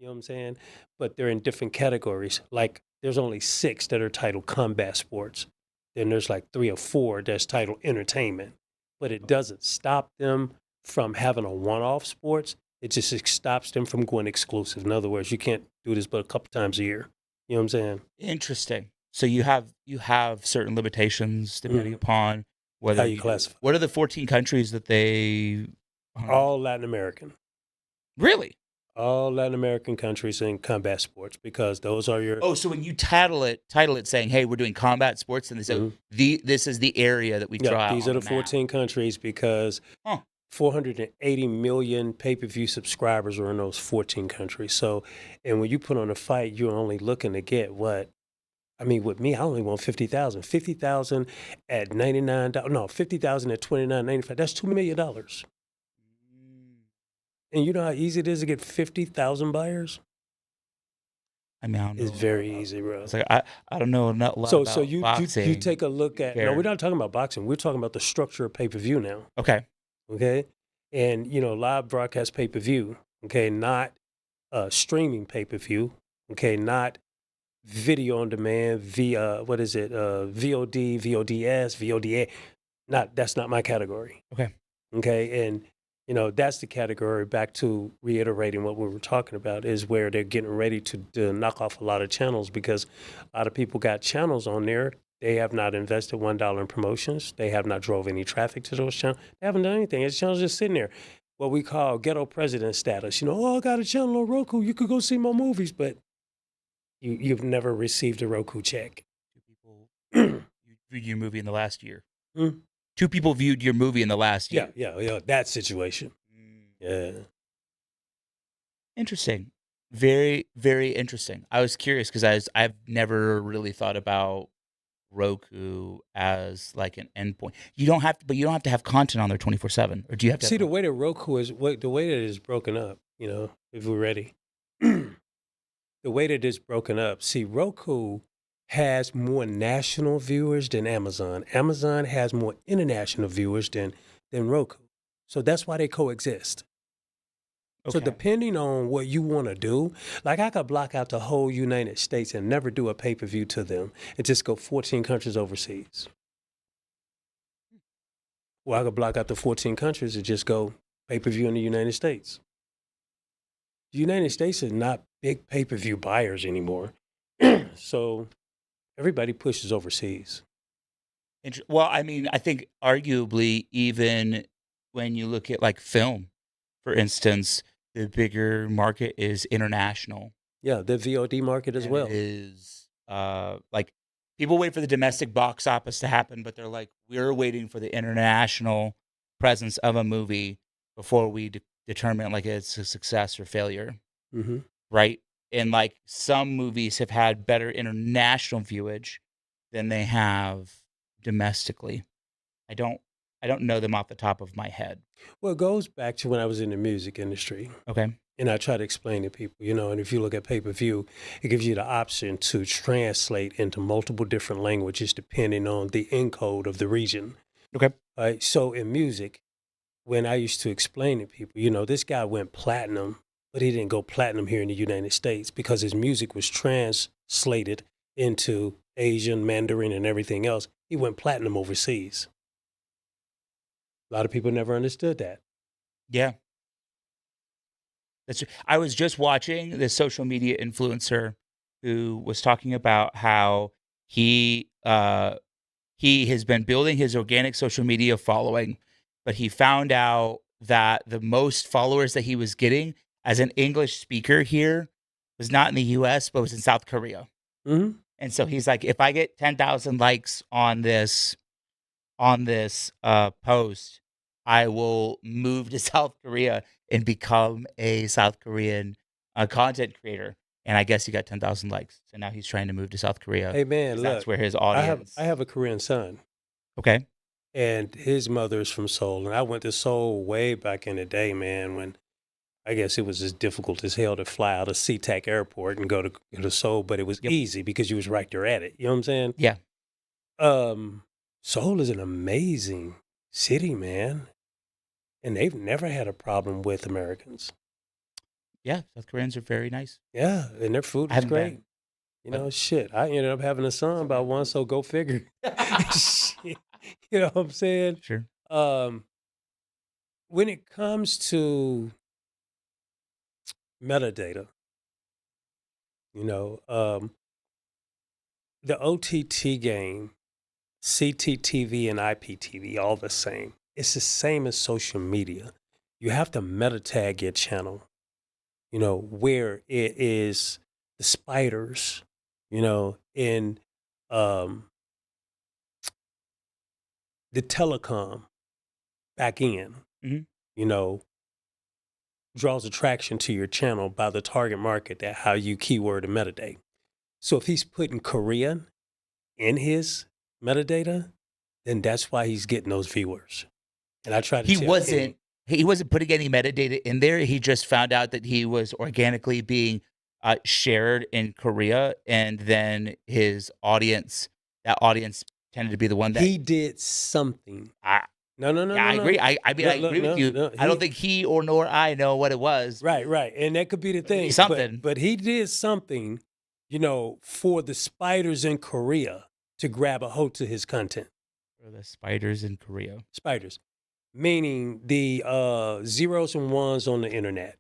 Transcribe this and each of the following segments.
You know what I'm saying? But they're in different categories. Like there's only 6 that are titled combat sports. Then there's like 3 or 4 that's titled entertainment. But it doesn't stop them from having a one-off sports. It just stops them from going exclusive. In other words, you can't do this but a couple times a year. You know what I'm saying? Interesting. So you have certain limitations depending Mhm. upon How whether you you do. classify? What are the 14 countries that they? All Latin American. Really? All Latin American countries in combat sports because those are your Oh, so when you title it saying, "Hey, we're doing combat sports," and they say mhm. this is the area that we Yeah, draw out these are on a the map. 14 countries because Huh. 480 million pay-per-view subscribers are in those 14 countries. So, and when you put on a fight, you're only looking to get what? I mean, with me, I only want 50,000. 50,000 at $99. No, 50,000 at 29.95. That's $2 million. And you know how easy it is to get 50,000 buyers? I mean, I don't It's know a lot very about. easy, I bro. was like, I don't know a lot So about you boxing. take a look Be at no, we're fair. not talking about boxing. We're talking about the structure of pay-per-view now. Okay. Okay. And live broadcast pay-per-view, okay, not streaming pay-per-view, okay, not video on demand via what is it? VOD, VODS, VODA. That's not my category. Okay. Okay. And that's the category, back to reiterating what we were talking about, is where they're getting ready to knock off a lot of channels because a lot of people got channels on there. They have not invested $1 in promotions. They have not drove any traffic to those channels. They haven't done anything. It's channels just sitting there. What we call ghetto president status. Oh, I got a channel on Roku. You could go see my movies, but you've never received a Roku check. Two people viewed your movie in the last year. Hmm? 2 people viewed your movie in the last Yeah, year. yeah, that situation. Yeah. Interesting. Very, very interesting. I was curious because I've never really thought about Roku as like an endpoint. You don't have to have content on there 24/7, or do you have to See, have? the way that Roku is, the way that it is broken up, if we're ready, the way that it's broken up, see, Roku has more national viewers than Amazon. Amazon has more international viewers than Roku. So that's why they coexist. So Okay. depending on what you want to do, like I could block out the whole United States and never do a pay-per-view to them and just go 14 countries overseas. Or I could block out the 14 countries and just go pay-per-view in the United States. The United States is not big pay-per-view buyers anymore. So everybody pushes overseas. Well, I mean, I think arguably even when you look at like film, for instance, the bigger market is international Yeah, the VOD market as than it well. is like people wait for the domestic box office to happen, but they're like, we're waiting for the international presence of a movie before we determine like it's a success or failure, Hmm. right? And like some movies have had better international viewage than they have domestically. I don't I don't know them off the top of my head. Well, it goes back to when I was in the music industry. Okay. And I try to explain to people, and if you look at pay-per-view, it gives you the option to translate into multiple different languages depending on the encode of the region. Okay. Right? So in music, when I used to explain to people, this guy went platinum, but he didn't go platinum here in the United States because his music was translated into Asian, Mandarin, and everything else. He went platinum overseas. A lot of people never understood that. Yeah. I was just watching this social media influencer who was talking about how he has been building his organic social media following, but he found out that the most followers that he was getting as an English speaker here was not in the US, but was in South Korea. Hmm. And so he's like, if I get 10,000 likes on this post, I will move to South Korea and become a South Korean content creator. And I guess he got 10,000 likes. So now he's trying to move to South Korea Hey man, because that's look, where his I audience. have a Korean son, Okay. and his mother is from Seoul, and I went to Seoul way back in the day, man. When I guess it was as difficult as hell to fly out of SeaTac Airport and go to Seoul, but it was Yep. easy because you was right there at it. You know what I'm saying? Yeah. Seoul is an amazing city, man, and they've never had a problem with Americans. Yeah, South Koreans are very nice. Yeah, and their food I is haven't great. been. You But know, shit. I ended up having a son by one, so go figure. Shit. You know what I'm saying? Sure. Um, when it comes to metadata, you know, the OTT game, CTTV and IPTV, all the same. It's the same as social media. You have to meta tag your channel, you know, where it is the spiders, you know, in um, the telecom back end, Mhm. you know, draws attraction to your channel by the target market that how you keyword and metadata. So if he's putting Korean in his metadata, then that's why he's getting those viewers. And I try to He tell wasn't he wasn't putting any metadata in there. He just found out that he was organically being shared in Korea, and then that audience tended to be the one that he did something. I No, no, no, yeah, no, I agree. no. I mean, I Look, agree with no, you. no. I don't think he or nor I know what it was. Right, right, and that could be the It could be thing. something. But he did something, you know, for the spiders in Korea to grab a hold to his content. For the spiders in Korea. Spiders, meaning the zeros and ones on the internet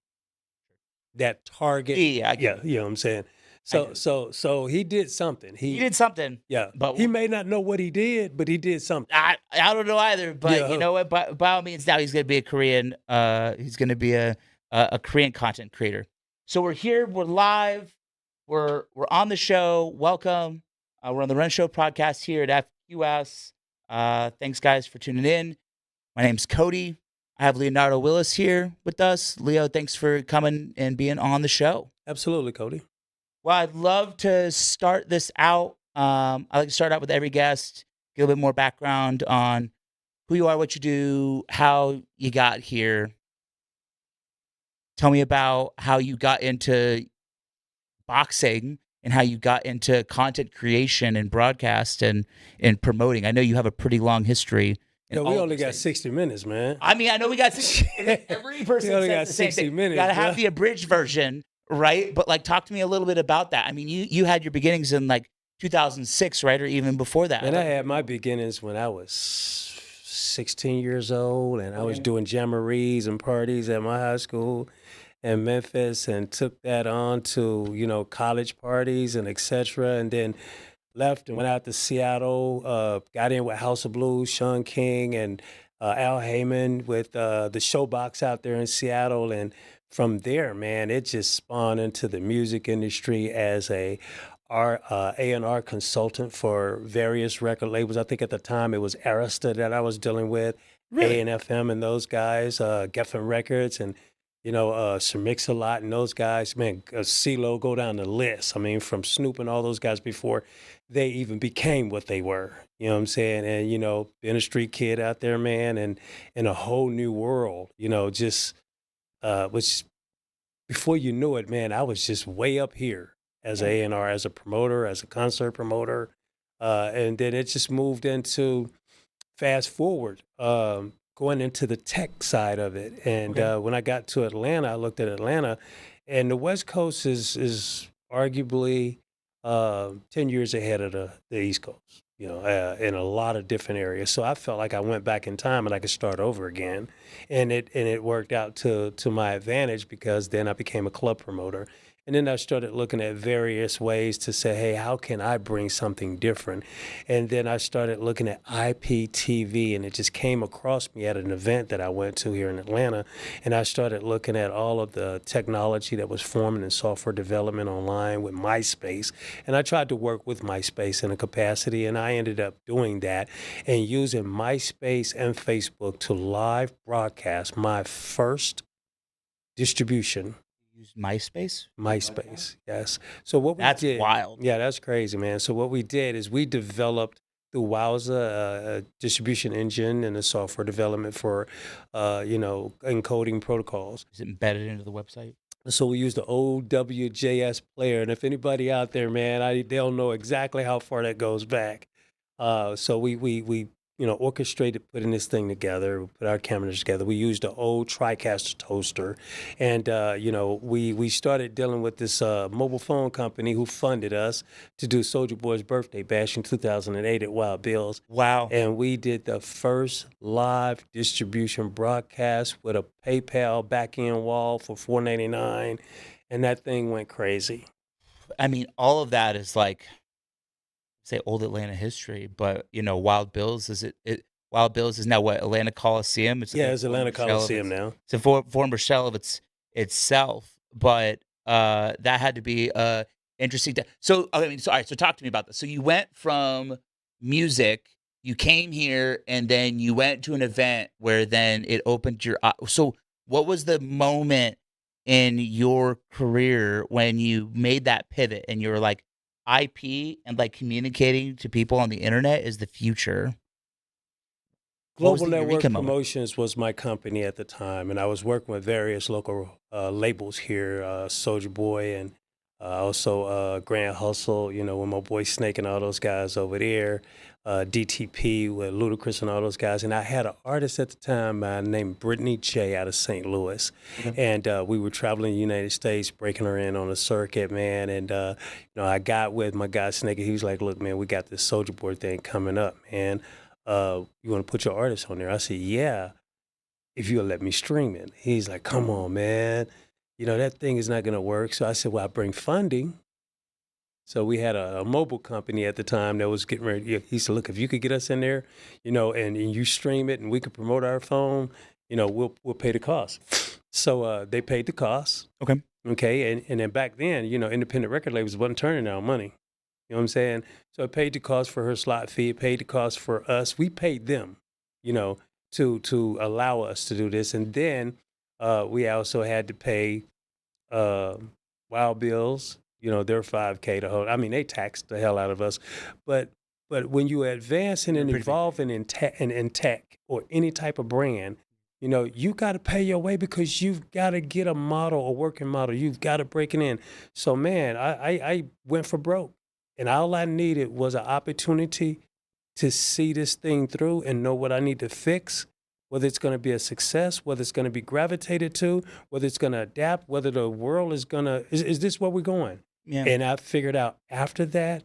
that target. Yeah, I get Yeah, it. you know what I'm saying. I get So he did something. He did something, Yeah, but he may not know what he did, but he did something. I don't know either. But you Yeah, know what? By all means, now he's going to be a Korean. He's going to be a Korean content creator. So we're here. We're live. We're on the show. Welcome. We're on the Run Show podcast here at FQS. Thanks guys for tuning in. My name's Cody. I have Leonardo Willis here with us. Leo, thanks for coming and being on the show. absolutely, Cody. Well, I'd love to start this out. I like to start out with every guest, get a little bit more background on who you are, what you do, how you got here. Tell me about how you got into boxing and how you got into content creation and broadcast and promoting. I know you have a pretty long history in Yo, we all of only those got things. 60 minutes, man. I mean, I know we got every person We only says got the same 60 thing. minutes, You gotta have bruh. the abridged version, right? But like, talk to me a little bit about that. I mean, you had your beginnings in like 2006, right, or even before that. Man, I had my beginnings when I was 16 years old, and I was doing jamborees and parties at my high school in Memphis, and took that on to, you know, college parties and etc. And then left and went out to Seattle, got in with House of Blues, Sean King, and Al Heyman with the Showbox out there in Seattle. And from there, man, it just spawned into the music industry as A&R consultant for various record labels. I think at the time it was Arista that I was dealing with, Really? A&FM and those guys, Geffen Records, and you know, Sir Mix-a-Lot and those guys, man, CeeLo, go down the list. I mean, from Snoop and all those guys before they even became what they were. You know what I'm saying? And, you know, being a street kid out there, man, and in a whole new world, you know, just was before you knew it, man, I was just way up here as A&R, as a promoter, as a concert promoter. And then it just moved into fast forward, going into the tech side of it. And Okay. when I got to Atlanta, I looked at Atlanta, and the West Coast is arguably 10 years ahead of the East Coast, you know, in a lot of different areas. So I felt like I went back in time and I could start over again. And it worked out to my advantage, because then I became a club promoter. And then I started looking at various ways to say, hey, how can I bring something different? And then I started looking at IPTV, and it just came across me at an event that I went to here in Atlanta. And I started looking at all of the technology that was forming in software development online with MySpace. And I tried to work with MySpace in a capacity, and I ended up doing that and using MySpace and Facebook to live broadcast my first distribution. Use MySpace? MySpace, yes. So what we That's did, wild. yeah, that's crazy, man. So what we did is we developed the Wowza distribution engine and the software development for, you know, encoding protocols. Is it embedded into the website? So we used the old WJS player, and if anybody out there, man, they'll know exactly how far that goes back. So we orchestrated putting this thing together, put our cameras together. We used an old TriCaster toaster, and we started dealing with this mobile phone company who funded us to do Soulja Boy's birthday bash in 2008 at Wild Bill's. Wow. And we did the first live distribution broadcast with a PayPal back-end wall for $4.99, and that thing went crazy. I mean, all of that is like, say, old Atlanta history, but Wild Bills Wild Bills is now what, Atlanta Coliseum? It's like Yeah, a it's Atlanta former shell of Coliseum now. It's a former shell of itself, but that had to be interesting. So I mean, all right. So talk to me about this. So you went from music, you came here, and then you went to an event where then it opened your eye. So what was the moment in your career when you made that pivot and you were like, IP and like communicating to people on the internet is the future? What was Global the Network eureka moment? Promotions was my company at the time, and I was working with various local labels here, Soulja Boy and also Grand Hustle, with my boy Snake and all those guys over there, DTP with Ludacris and all those guys. And I had an artist at the time named Brittany J out of St. Louis. Okay. And we were traveling the United States, breaking her in on a circuit, man. And, I got with my guy Snake, and he was like, look, man, we got this Soulja Boy thing coming up, man. You want to put your artist on there? I said, yeah, if you'll let me stream it. He's like, come on, man. That thing is not going to work. So I said, well, I bring funding. So we had a mobile company at the time that was getting ready. He said, look, if you could get us in there, and you stream it and we could promote our phone, we'll pay the cost. So they paid the cost. Okay. Okay. And then back then, independent record labels wasn't turning down money. You know what I'm saying? So it paid the cost for her slot fee. It paid the cost for us. We paid them, to allow us to do this. And then we also had to pay Wild Bills, their 5K to hold. I mean, they taxed the hell out of us. But when you advance and evolving in tech or any type of brand, you got to pay your way because you've got to get a model, a working model. You've got to break it in. So, man, I went for broke. And all I needed was an opportunity to see this thing through and know what I need to fix, whether it's going to be a success, whether it's going to be gravitated to, whether it's going to adapt, whether the world is going to, is this where we're going? Yeah. And I figured out after that,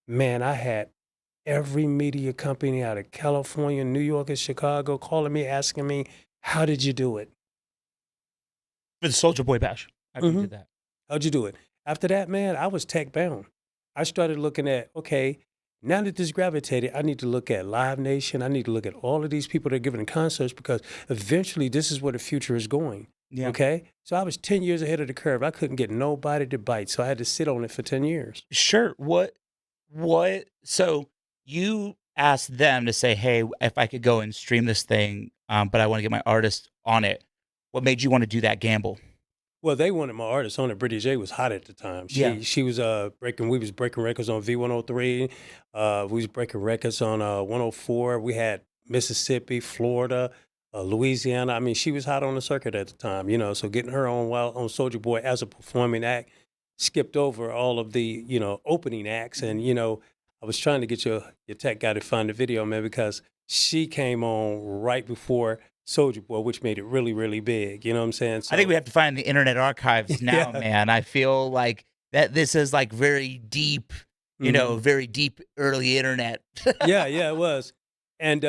man, I had every media company out of California, New York, and Chicago calling me, asking me, how did you do it? For the Soulja Boy bash. How you did that? How'd you do it? After that, man, I was tech bound. I started looking at, okay, now that this gravitated, I need to look at Live Nation. I need to look at all of these people that are giving concerts because eventually this is where the future is going. Yeah. Okay? So I was 10 years ahead of the curve. I couldn't get nobody to bite, so I had to sit on it for 10 years. Sure. So you asked them to say, hey, if I could go and stream this thing, but I want to get my artist on it. What made you want to do that gamble? Well, they wanted my artist on it. Brittany J was hot at the time. She was we was breaking records on V103. We was breaking records on 104. We had Mississippi, Florida, Louisiana. I mean, she was hot on the circuit at the time, so getting her on Soulja Boy as a performing act skipped over all of the, opening acts. And, I was trying to get your tech guy to find the video, man, because she came on right before Soulja Boy, which made it really, really big. You know what I'm saying? So, I think we have to find the Internet Archives now, man. I feel like that this is like very deep, very deep early internet. yeah, it was. And,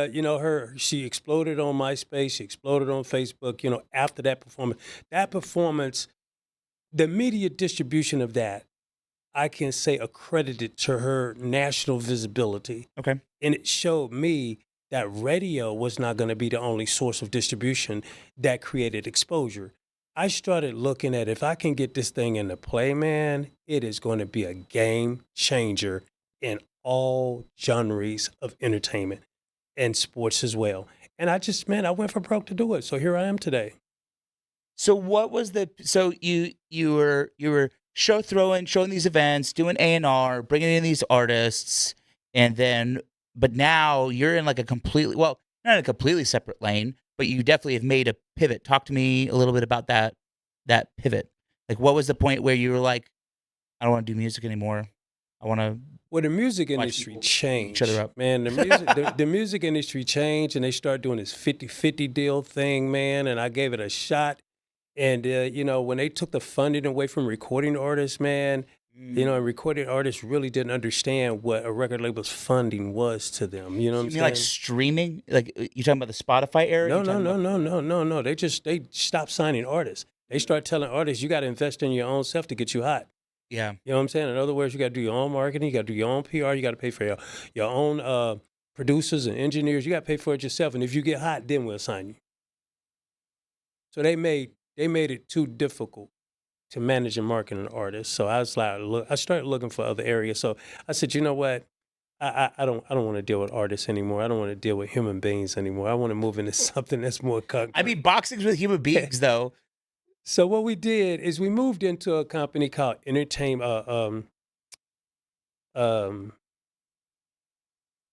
she exploded on MySpace. She exploded on Facebook, after that performance. That performance, the media distribution of that, I can say accredited to her national visibility. Okay. And it showed me that radio was not going to be the only source of distribution that created exposure. I started looking at if I can get this thing into play, man, it is going to be a game changer in all genres of entertainment and sports as well. And I went for broke to do it. So here I am today. So what was you were showing these events, doing A&R, bringing in these artists, and then but now you're in like a completely, well, not in a completely separate lane, but you definitely have made a pivot. Talk to me a little bit about that pivot. Like, what was the point where you were like, I don't want to do music anymore. I want to Well, the music Watch industry people beat each other changed, up. man. The music industry changed, and they started doing this 50-50 deal thing, man. And I gave it a shot. And when they took the funding away from recording artists, man, and recording artists really didn't understand what a record label's funding was to them. You know So what I'm you mean like saying? streaming? Like you talking about the Spotify era? No, You no, talking no, about no, no, no, no. They stopped signing artists. They start telling artists you got to invest in your own self to get you hot. yeah. You know what I'm saying? In other words, you got to do your own marketing. You got to do your own PR. You got to pay for your own producers and engineers. You got to pay for it yourself. And if you get hot, then we'll sign you. So they made it too difficult to manage and market an artist. So I was like, I started looking for other areas. So I said, you know what? I don't want to deal with artists anymore. I don't want to deal with human beings anymore. I want to move into something that's more concrete. I mean, boxing's with human beings, though. So what we did is we moved into a company called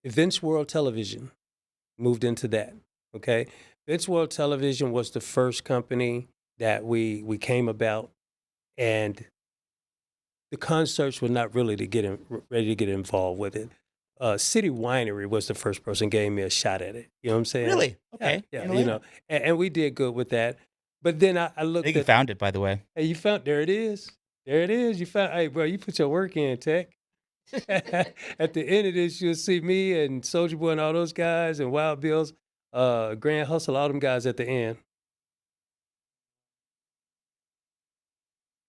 Events World Television. Moved into that. Okay, Events World Television was the first company that we came about, and the concerts were not really ready to get involved with it. City Winery was the first person gave me a shot at it. You know what I'm saying? Really? Yeah, Okay. yeah. In Atlanta. And we did good with that. But then I I looked think you at. found it, by the way. Hey, you found there it is. There it is. You found. Hey, bro, you put your work in, Tech. At the end of this, you'll see me and Soldier Boy and all those guys and Wild Bills, Grand Hustle, all them guys at the end.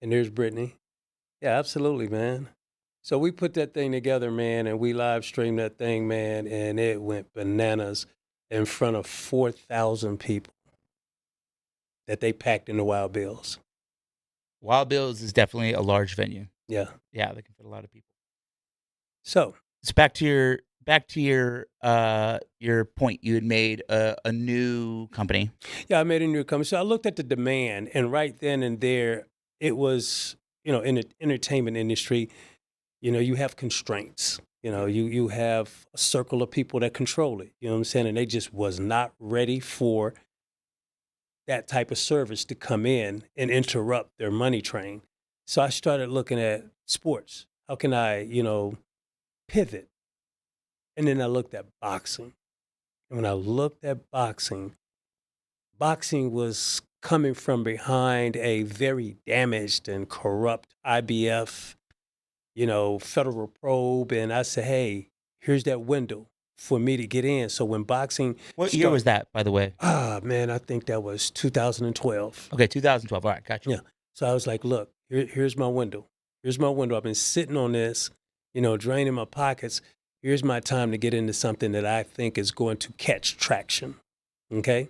And there's Brittany. Yeah, absolutely, man. So we put that thing together, man, and we live streamed that thing, man, and it went bananas in front of 4,000 people that they packed in the Wild Bills. Wild Bills is definitely a large venue. Yeah. Yeah, they can fit a lot of people. So Back to your point. You had made a new company. yeah, I made a new company. So I looked at the demand, and right then and there, it was, in the entertainment industry, you have constraints. You have a circle of people that control it. You know what I'm saying? And they just was not ready for that type of service to come in and interrupt their money train. So I started looking at sports. How can I, pivot? And then I looked at boxing. And when I looked at boxing was coming from behind a very damaged and corrupt IBF, federal probe. And I said, hey, here's that window for me to get in. So when boxing. What year was that, by the way? Man, I think that was 2012. Okay, 2012. All right, gotcha. Yeah. So I was like, look, here's my window. Here's my window. I've been sitting on this, draining my pockets. Here's my time to get into something that I think is going to catch traction. Okay.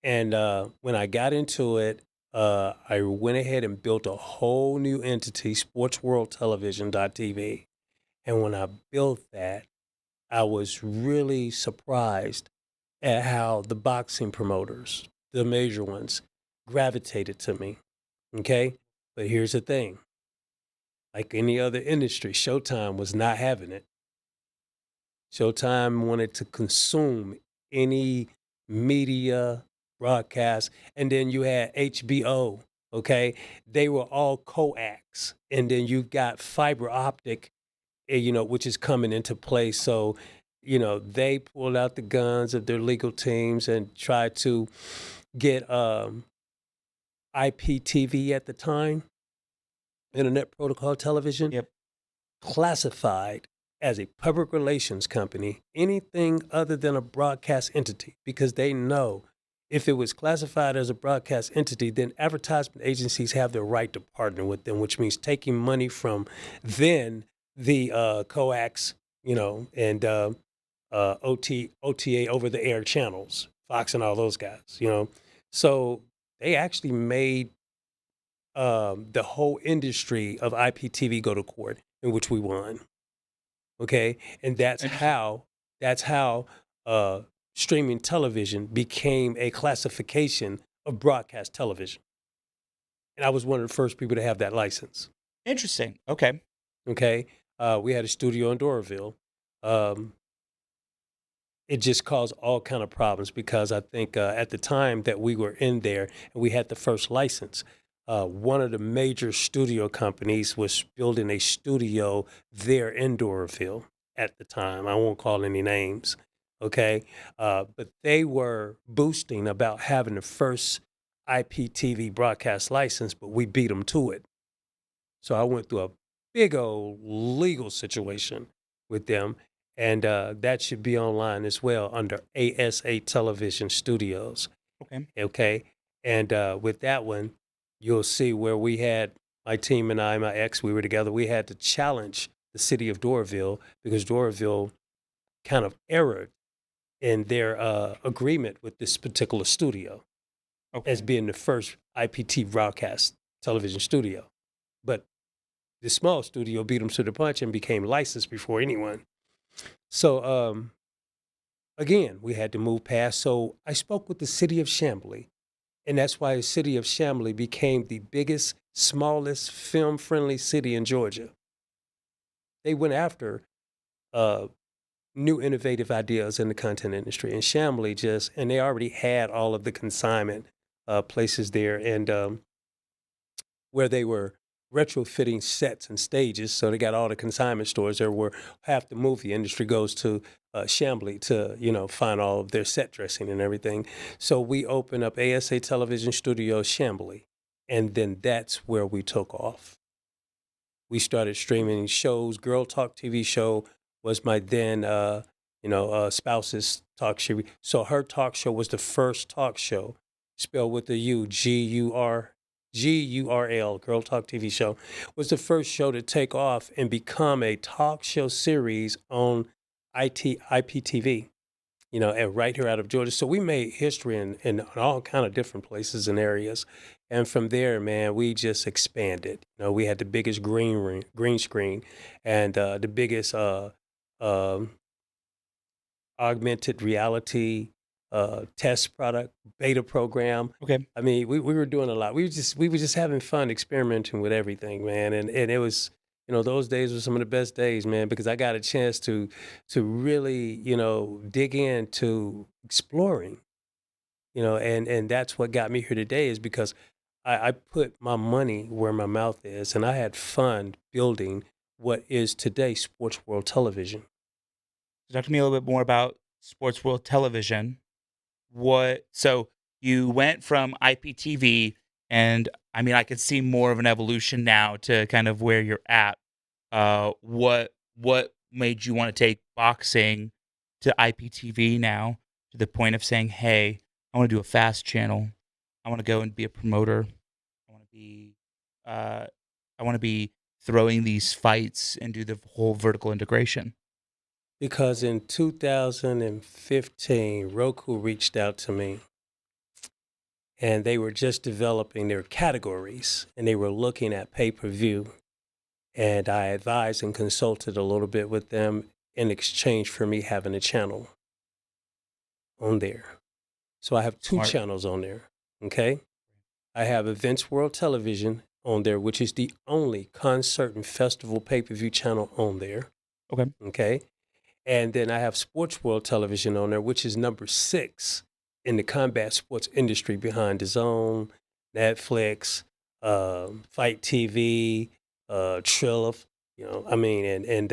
And when I got into it, I went ahead and built a whole new entity, sportsworldtelevision.tv. And when I built that, I was really surprised at how the boxing promoters, the major ones, gravitated to me. Okay? But here's the thing. Like any other industry, Showtime was not having it. Showtime wanted to consume any media broadcast. And then you had HBO, okay? They were all coax. And then you got fiber optic, which is coming into play. So, they pulled out the guns of their legal teams and tried to get IPTV at the time, Internet Protocol Television, Yep. classified as a public relations company, anything other than a broadcast entity, because they know if it was classified as a broadcast entity, then advertisement agencies have the right to partner with them, which means taking money from then the coax, and OTA over the air channels, Fox and all those guys, So they actually made the whole industry of IPTV go to court, in which we won. Okay, and that's how streaming television became a classification of broadcast television. And I was one of the first people to have that license. Interesting. Okay. Okay, we had a studio in Doraville. It just caused all kind of problems because I think at the time that we were in there and we had the first license, one of the major studio companies was building a studio there in Doraville at the time. I won't call any names, okay? But they were boosting about having the first IPTV broadcast license, but we beat them to it. So I went through a big old legal situation with them, and that should be online as well under ASA Television Studios. Okay. Okay. And with that one, you'll see where we had my team and I, my ex, we were together. We had to challenge the city of Doraville because Doraville kind of erred in their agreement with this particular studio as Okay. being the first IPT broadcast television studio. But the small studio beat them to the punch and became licensed before anyone. So again, we had to move past. So I spoke with the city of Chamblee. And that's why the city of Chamblee became the biggest, smallest film-friendly city in Georgia. They went after uh, new innovative ideas in the content industry. And Chamblee and they already had all of the consignment places there and where they were retrofitting sets and stages. So they got all the consignment stores there where half the movie industry goes to Chamblee to, find all of their set dressing and everything. So we opened up ASA Television Studios Chamblee. And then that's where we took off. We started streaming shows. Girl Talk TV show was my then, spouse's talk show. So her talk show was the first talk show, spelled with the U, Gurl, Girl Talk TV show, was the first show to take off and become a talk show series on IPTV, and right here out of Georgia. So we made history in all kind of different places and areas. And from there, man, we just expanded. We had the biggest green screen and the biggest um augmented reality test product beta program. Okay. I mean, we were doing a lot. We were just having fun experimenting with everything, man. And it was, those days were some of the best days, man, because I got a chance to really, dig into exploring, and that's what got me here today is because I put my money where my mouth is, and I had fun building what is today Sports World Television. So talk to me a little bit more about Sports World Television. So you went from IPTV, and I mean, I could see more of an evolution now to kind of where you're at. What made you want to take boxing to IPTV now to the point of saying, "Hey, I want to do a fast channel. I want to go and be a promoter. I want to be, uh, I want to be throwing these fights and do the whole vertical integration." Because in 2015, Roku reached out to me and they were just developing their categories and they were looking at pay-per-view. And I advised and consulted a little bit with them in exchange for me having a channel on there. So I have two Smart. channels on there, okay? I have Events World Television on there, which is the only concert and festival pay-per-view channel on there, Okay. okay? And then I have Sports World Television on there, which is number 6 in the combat sports industry behind DAZN, Netflix, Fight TV, Trilla, and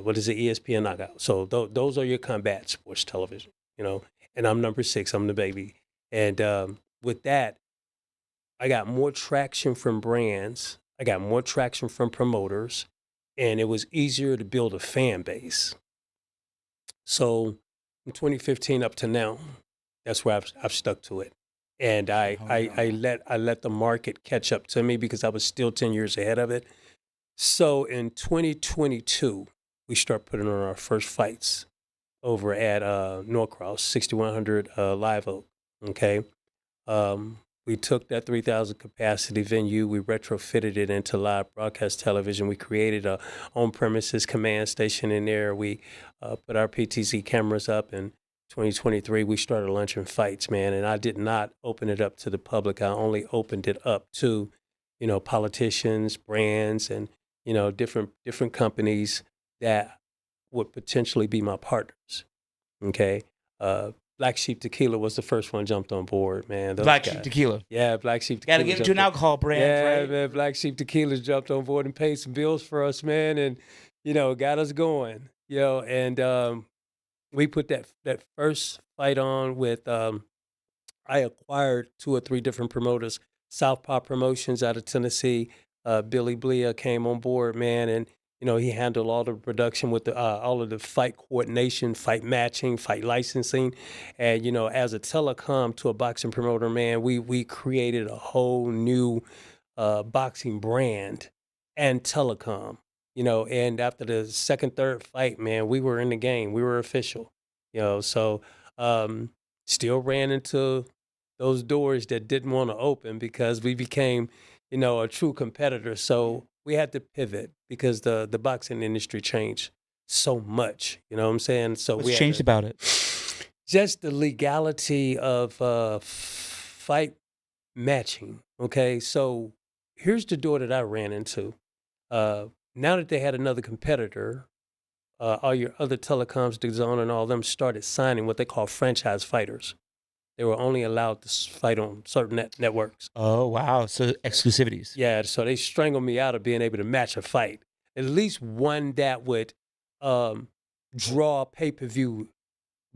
what is it, ESPN Knockout. So those are your combat sports television, and I'm number 6, I'm the baby. And with that, I got more traction from brands, I got more traction from promoters, and it was easier to build a fan base. So from 2015 up to now, that's where I've stuck to it. And I let the market catch up to me because I was still 10 years ahead of it. So in 2022, we start putting on our first fights over at Norcross, 6100 Live Oak, okay? We took that 3,000 capacity venue, we retrofitted it into live broadcast television. We created a on-premises command station in there. We put our PTZ cameras up. In 2023, we started launching fights, man. And I did not open it up to the public. I only opened it up to, politicians, brands, and, different companies that would potentially be my partners, okay? Black Sheep Tequila was the first one jumped on board, man. Those Black Sheep guys. Tequila. Yeah, Black Sheep Got to Tequila give it to an jumped on. alcohol brand, Yeah, right? man, Black Sheep Tequila jumped on board and paid some bills for us, man, and got us going. And we put that first fight on with I acquired 2 or 3 different promoters. Southpaw Promotions out of Tennessee. Billy Blia came on board, man, and he handled all the production with all of the fight coordination, fight matching, fight licensing, and as a telecom to a boxing promoter, man, we created a whole new boxing brand and telecom. And after the second, third fight, man, we were in the game. We were official. So um, still ran into those doors that didn't want to open because we became, a true competitor. So we had to pivot because the boxing industry changed so much. You know what I'm saying? So What's we had changed to, about it? just the legality of fight matching. Okay, so here's the door that I ran into. Now that they had another competitor, all your other telecoms, DAZN and all them started signing what they call franchise fighters. They were only allowed to fight on certain networks. Oh, wow. So exclusivities. Yeah, so they strangled me out of being able to match a fight. At least one that would draw pay-per-view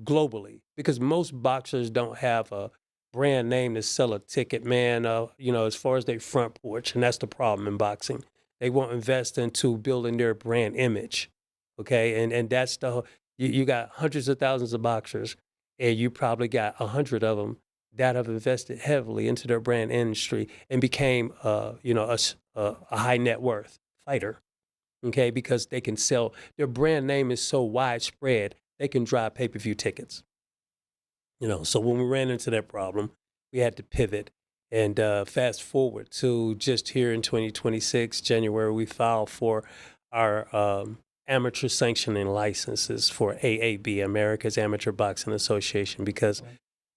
globally, because most boxers don't have a brand name to sell a ticket, man. As far as their front porch, and that's the problem in boxing. They won't invest into building their brand image. Okay, and that's you got hundreds of thousands of boxers, and you probably got 100 of them that have invested heavily into their brand industry and became, a high net worth fighter. Okay, because they can sell, their brand name is so widespread, they can drive pay-per-view tickets. So when we ran into that problem, we had to pivot. And fast forward to just here in 2026, January, we filed for our amateur sanctioning licenses for AAB, America's Amateur Boxing Association, because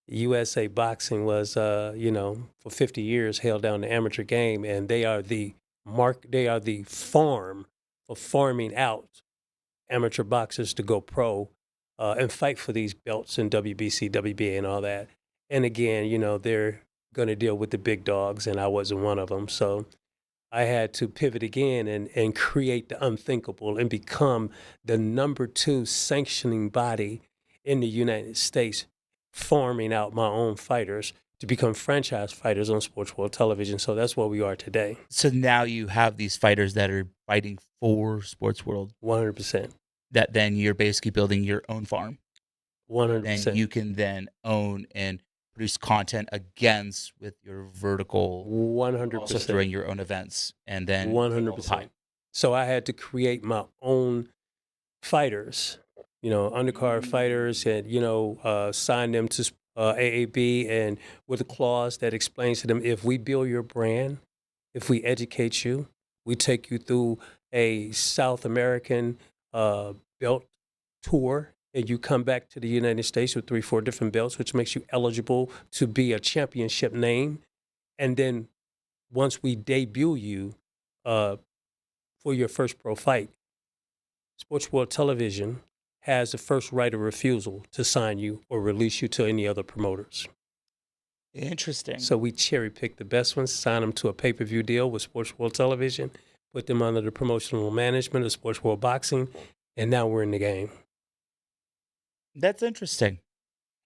USA Boxing was, for 50 years held down the amateur game, and they are the farm for farming out amateur boxers to go pro and fight for these belts in WBC, WBA, and all that. And again, they're going to deal with the big dogs, and I wasn't one of them. So I had to pivot again and create the unthinkable and become the number 2 sanctioning body in the United States, farming out my own fighters to become franchise fighters on Sports World Television. So that's where we are today. So now you have these fighters that are fighting for Sports World. 100%. That then you're basically building your own farm. 100%. And you can then own and produce content against with your vertical 100%. also throwing your own events and then 100%. So I had to create my own fighters, undercard fighters, and sign them to AAB, and with a clause that explains to them, if we build your brand, if we educate you, we take you through a South American belt tour, and you come back to the United States with 3, 4 different belts, which makes you eligible to be a championship name. And then once we debut you for your first pro fight, Sports World Television has the first right of refusal to sign you or release you to any other promoters. Interesting. So we cherry pick the best ones, sign them to a pay-per-view deal with Sports World Television, put them under the promotional management of Sports World Boxing, and now we're in the game. That's interesting.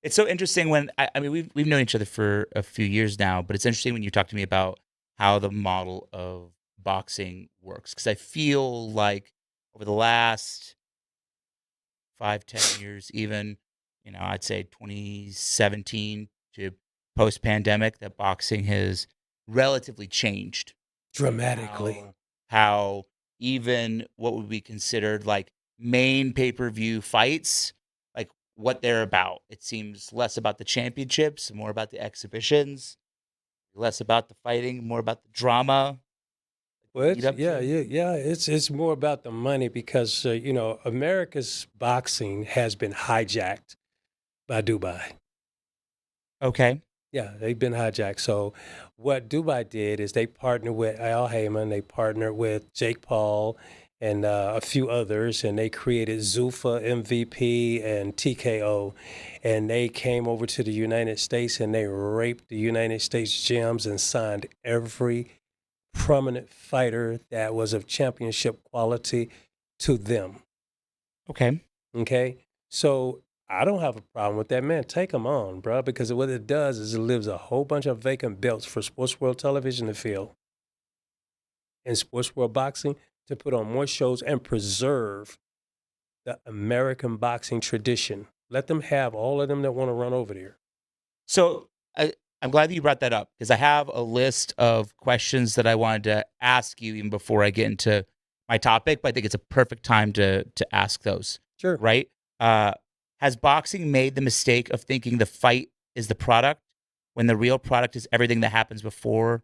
It's so interesting when we've known each other for a few years now, but it's interesting when you talk to me about how the model of boxing works, because I feel like over the last 5-10 years, even I'd say 2017 to post-pandemic, that boxing has relatively changed Dramatically. How even what would be considered like main pay-per-view fights, like what they're about. It seems less about the championships, more about the exhibitions, less about the fighting, more about the drama. Well, it's more about the money because, America's boxing has been hijacked by Dubai. Okay. Yeah, they've been hijacked. So what Dubai did is they partnered with Al Heyman, they partnered with Jake Paul, and a few others, and they created Zuffa, MVP, and TKO, and they came over to the United States and they raped the United States gyms and signed every prominent fighter that was of championship quality to them. Okay. Okay, so I don't have a problem with that, man. Take them on, bro, because what it does is it leaves a whole bunch of vacant belts for Sports World Television to fill and Sports World Boxing to put on more shows and preserve the American boxing tradition. Let them have all of them that want to run over there. So I'm glad that you brought that up because I have a list of questions that I wanted to ask you even before I get into my topic, but I think it's a perfect time to ask those. Sure. Right? Has boxing made the mistake of thinking the fight is the product when the real product is everything that happens before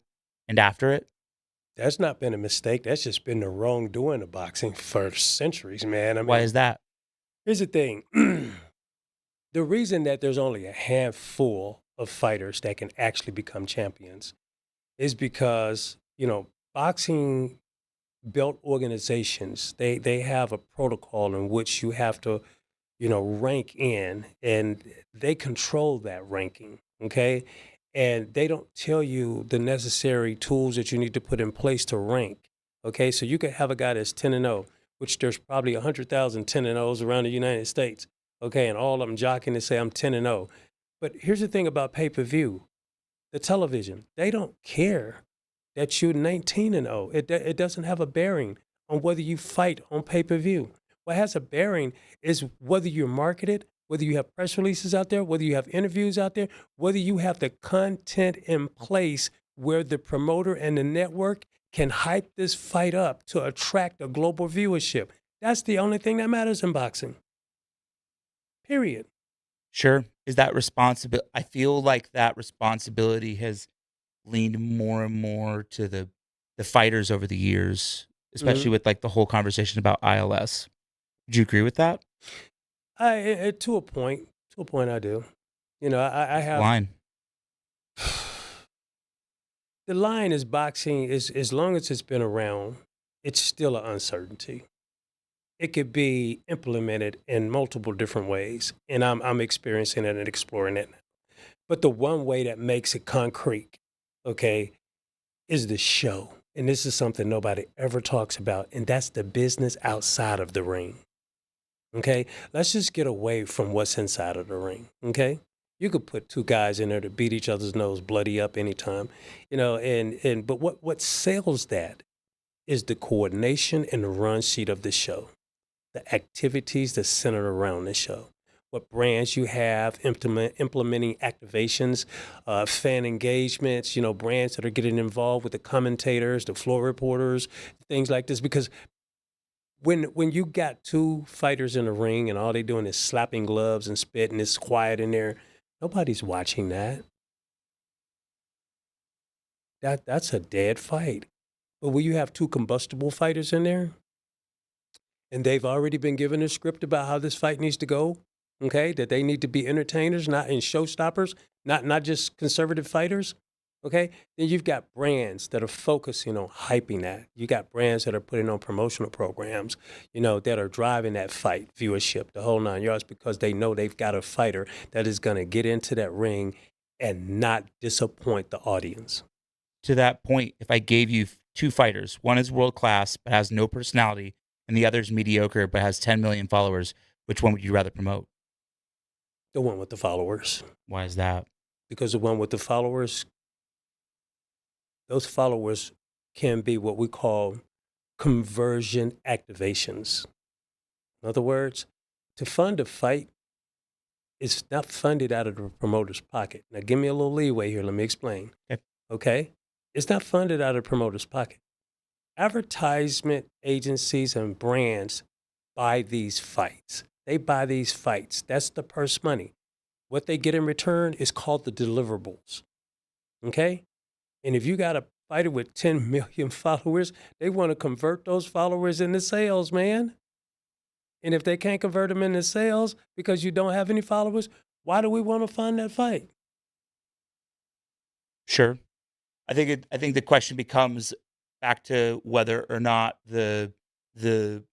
and after it? That's not been a mistake. That's just been the wrongdoing of boxing for centuries, man. I Why mean, is that? here's the thing. The reason that there's only a handful of fighters that can actually become champions is because, boxing belt organizations, they have a protocol in which you have to, rank in, and they control that ranking, okay? And they don't tell you the necessary tools that you need to put in place to rank, okay? So you could have a guy that's 10-0, which there's probably 100,000 10-0s around the United States, okay? And all of them jockeying to say I'm 10-0. But here's the thing about pay-per-view, the television, they don't care that you're 19-0. It doesn't have a bearing on whether you fight on pay-per-view. What has a bearing is whether you're marketed, whether you have press releases out there, whether you have interviews out there, whether you have the content in place where the promoter and the network can hype this fight up to attract a global viewership. That's the only thing that matters in boxing. Period. Sure. Is that responsibility? I feel like that responsibility has leaned more and more to the fighters over the years, especially with like the whole conversation about ILS. Would you agree with that? To a point. To a point, I do. I What's the have line? the line is boxing is as long as it's been around, it's still an uncertainty. It could be implemented in multiple different ways, and I'm experiencing it and exploring it. But the one way that makes it concrete, okay, is the show. And this is something nobody ever talks about, and that's the business outside of the ring. Okay, let's just get away from what's inside of the ring. Okay, you could put two guys in there to beat each other's nose bloody up anytime, and but what sells that is the coordination and the run sheet of the show, the activities that center around the show, what brands you have implementing activations, fan engagements, brands that are getting involved with the commentators, the floor reporters, things like this. Because when you got two fighters in the ring and all they doing is slapping gloves and spit and it's quiet in there, nobody's watching that. That's a dead fight. But when you have two combustible fighters in there, and they've already been given a script about how this fight needs to go, okay, that they need to be entertainers, not in showstoppers, not just conservative fighters, okay, then you've got brands that are focusing on hyping that. You got brands that are putting on promotional programs, that are driving that fight viewership, the whole 9 yards, because they know they've got a fighter that is going to get into that ring and not disappoint the audience. To that point, if I gave you two fighters, one is world class but has no personality, and the other is mediocre but has 10 million followers, which one would you rather promote? The one with the followers. Why is that? Because the one with the followers, those followers can be what we call conversion activations. In other words, to fund a fight, it's not funded out of the promoter's pocket. Now, give me a little leeway here. Let me explain. Okay. Okay? It's not funded out of the promoter's pocket. Advertisement agencies and brands buy these fights. They buy these fights. That's the purse money. What they get in return is called the deliverables. Okay? And if you got a fighter with 10 million followers, they want to convert those followers into sales, man. And if they can't convert them into sales because you don't have any followers, why do we want to fund that fight? Sure. I think the question becomes back to whether or not the the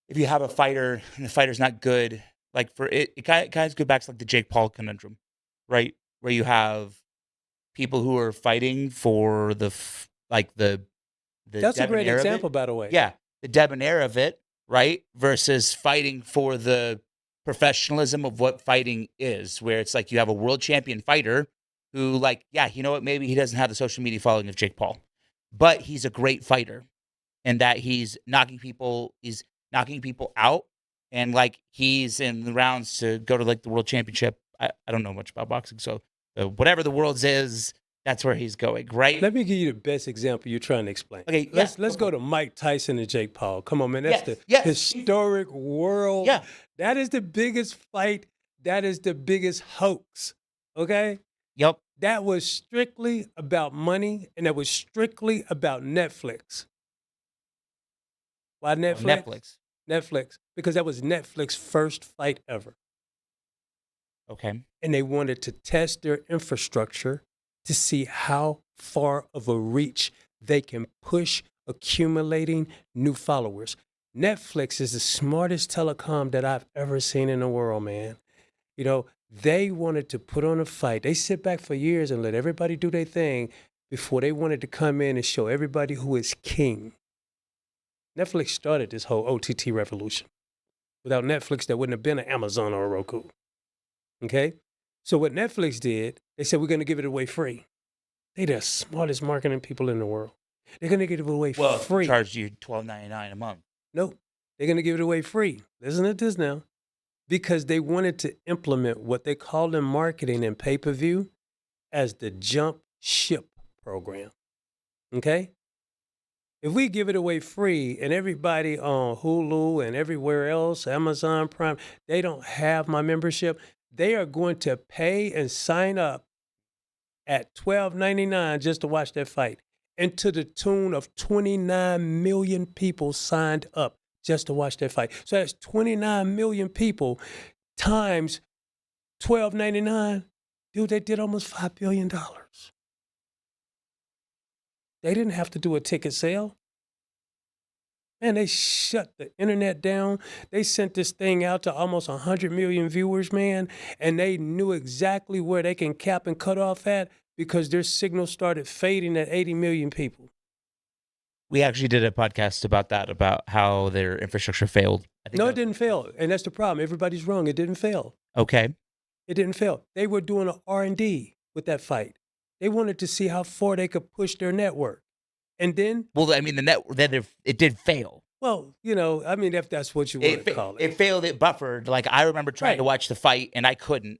if you have a fighter and the fighter's not good, like for it kind of goes back to like the Jake Paul conundrum, right? Where you have people who are fighting for like the That's a great debonair of example, it. by the way. Yeah, the debonair of it, right? Versus fighting for the professionalism of what fighting is, where it's like you have a world champion fighter who, like, yeah, you know what? Maybe he doesn't have the social media following of Jake Paul, but he's a great fighter, and that he's knocking people out, and like he's in the rounds to go to like the world championship. I don't know much about boxing, so whatever the world's is, that's where he's going, right? Let me give you the best example you're trying to explain. Okay, let's yeah, go to Mike Tyson and Jake Paul. Come on, man. That's the yes. historic world. Yeah. That is the biggest fight. That is the biggest hoax. Okay? Yep. That was strictly about money, and that was strictly about Netflix. Why Netflix? Netflix. Because that was Netflix's first fight ever. Okay. And they wanted to test their infrastructure to see how far of a reach they can push accumulating new followers. Netflix is the smartest telecom that I've ever seen in the world, man. You know, they wanted to put on a fight. They sit back for years and let everybody do their thing before they wanted to come in and show everybody who is king. Netflix started this whole OTT revolution. Without Netflix, there wouldn't have been an Amazon or a Roku. Okay? So what Netflix did, they said, we're going to give it away free. They're the smartest marketing people in the world. They're going to give it away free. Charge you $12.99 a month. Nope. They're going to give it away free. Listen to this now. Because they wanted to implement what they call in marketing and pay-per-view as the jump ship program. Okay? If we give it away free and everybody on Hulu and everywhere else, Amazon Prime, they don't have my membership, they are going to pay and sign up at $12.99 just to watch that fight. And to the tune of 29 million people signed up just to watch that fight. So that's 29 million people times $12.99. Dude, they did almost $5 billion. They didn't have to do a ticket sale. Man, they shut the internet down. They sent this thing out to almost 100 million viewers, man, and they knew exactly where they can cap and cut off at because their signal started fading at 80 million people. We actually did a podcast about that, about how their infrastructure failed. No, it didn't fail, and that's the problem. Everybody's wrong. It didn't fail. Okay. It didn't fail. They were doing an R&D with that fight. They wanted to see how far they could push their network. And then, well, I mean, it did fail. Well, you know, I mean, if that's what you want to call it. It failed, it buffered. Like, I remember trying to watch the fight, and I couldn't.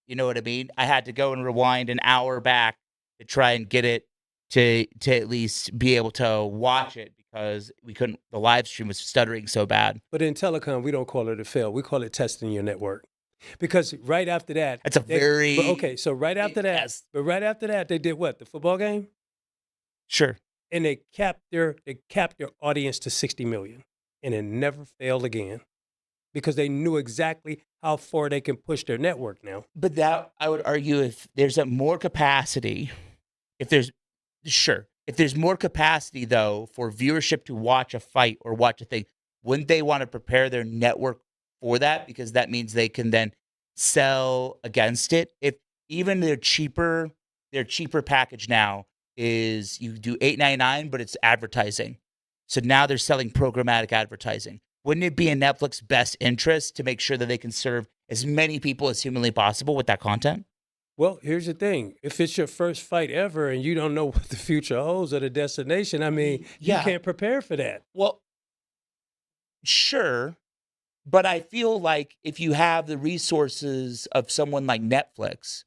You know what I mean? I had to go and rewind an hour back to try and get it to at least be able to watch it because we couldn't. The live stream was stuttering so bad. But in telecom, we don't call it a fail. We call it testing your network. Because right after that, that's so right after that, yes. But right after that, they did what? The football game? Sure. And they capped their audience to 60 million. And it never failed again. Because they knew exactly how far they can push their network now. But that, I would argue, if there's more capacity, if there's more capacity, though, for viewership to watch a fight or watch a thing, wouldn't they want to prepare their network for that? Because that means they can then sell against it. If even their cheaper package now is you do $8.99, but it's advertising. So now they're selling programmatic advertising. Wouldn't it be in Netflix's best interest to make sure that they can serve as many people as humanly possible with that content? Well, here's the thing. If it's your first fight ever and you don't know what the future holds or the destination, I mean, you can't prepare for that. Well, sure. But I feel like if you have the resources of someone like Netflix,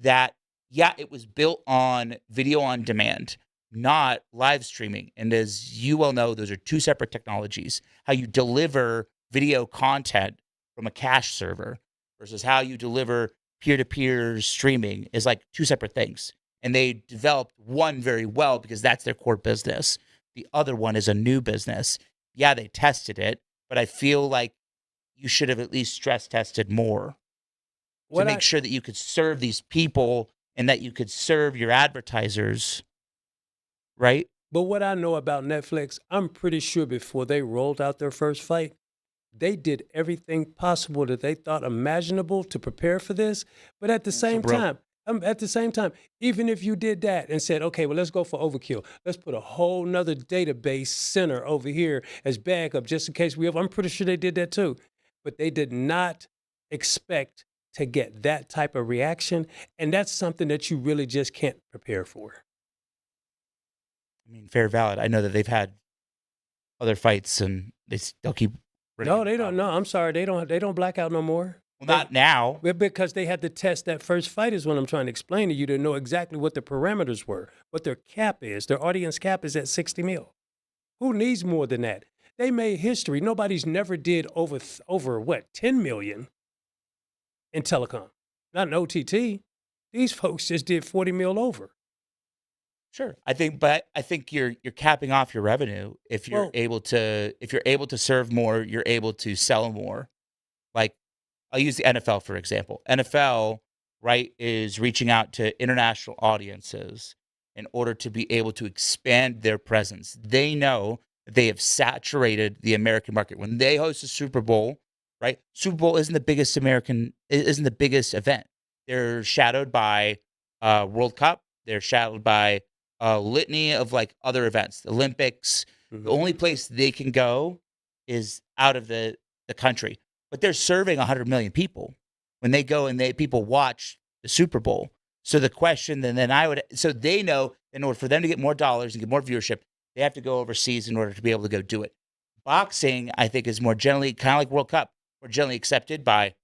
that, it was built on video on demand, not live streaming. And as you well know, those are two separate technologies. How you deliver video content from a cache server versus how you deliver peer-to-peer streaming is like two separate things. And they developed one very well because that's their core business. The other one is a new business. Yeah, they tested it, but I feel like you should have at least stress tested more to make sure that you could serve these people and that you could serve your advertisers, right? But what I know about Netflix, I'm pretty sure before they rolled out their first fight, they did everything possible that they thought imaginable to prepare for this. But at the So same broke. time, even if you did that and said, okay, well, let's go for overkill. Let's put a whole nother database center over here as backup just in case we have. I'm pretty sure they did that too. But they did not expect to get that type of reaction. And that's something that you really just can't prepare for. I mean, fair, valid. I know that they've had other fights and they'll keep. No, they don't. No, I'm sorry. They don't black out no more. Well, not now. Because they had to test that first fight is what I'm trying to explain to you to know exactly what the parameters were, what their cap is. Their audience cap is at 60 mil. Who needs more than that? They made history. Nobody's never did over what, 10 million in telecom. Not in OTT. These folks just did 40 mil over. Sure. I think you're capping off your revenue if you're able to serve more, you're able to sell more. Like, I'll use the NFL, for example. NFL, right, is reaching out to international audiences in order to be able to expand their presence. They know that they have saturated the American market. When they host a Super Bowl, right, Super Bowl isn't the biggest event. They're shadowed by World Cup. They're shadowed by a litany of like other events, the Olympics. Mm-hmm. The only place they can go is out of the country. But they're serving 100 million people when they go and people watch the Super Bowl. So the question, so they know in order for them to get more dollars and get more viewership, they have to go overseas in order to be able to go do it. Boxing, I think, is more generally kind of like World Cup, more generally accepted by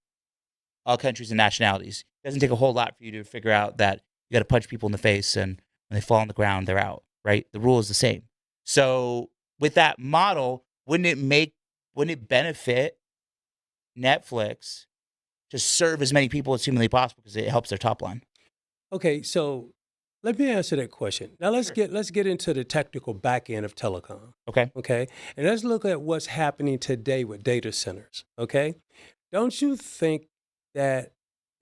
all countries and nationalities. It doesn't take a whole lot for you to figure out that you got to punch people in the face, and when they fall on the ground, they're out, right? The rule is the same. So with that model, wouldn't it benefit Netflix to serve as many people as humanly possible because it helps their top line? Okay, so let me answer that question. Now let's Sure. get into the technical back end of telecom. Okay. Okay, and let's look at what's happening today with data centers. Okay, don't you think that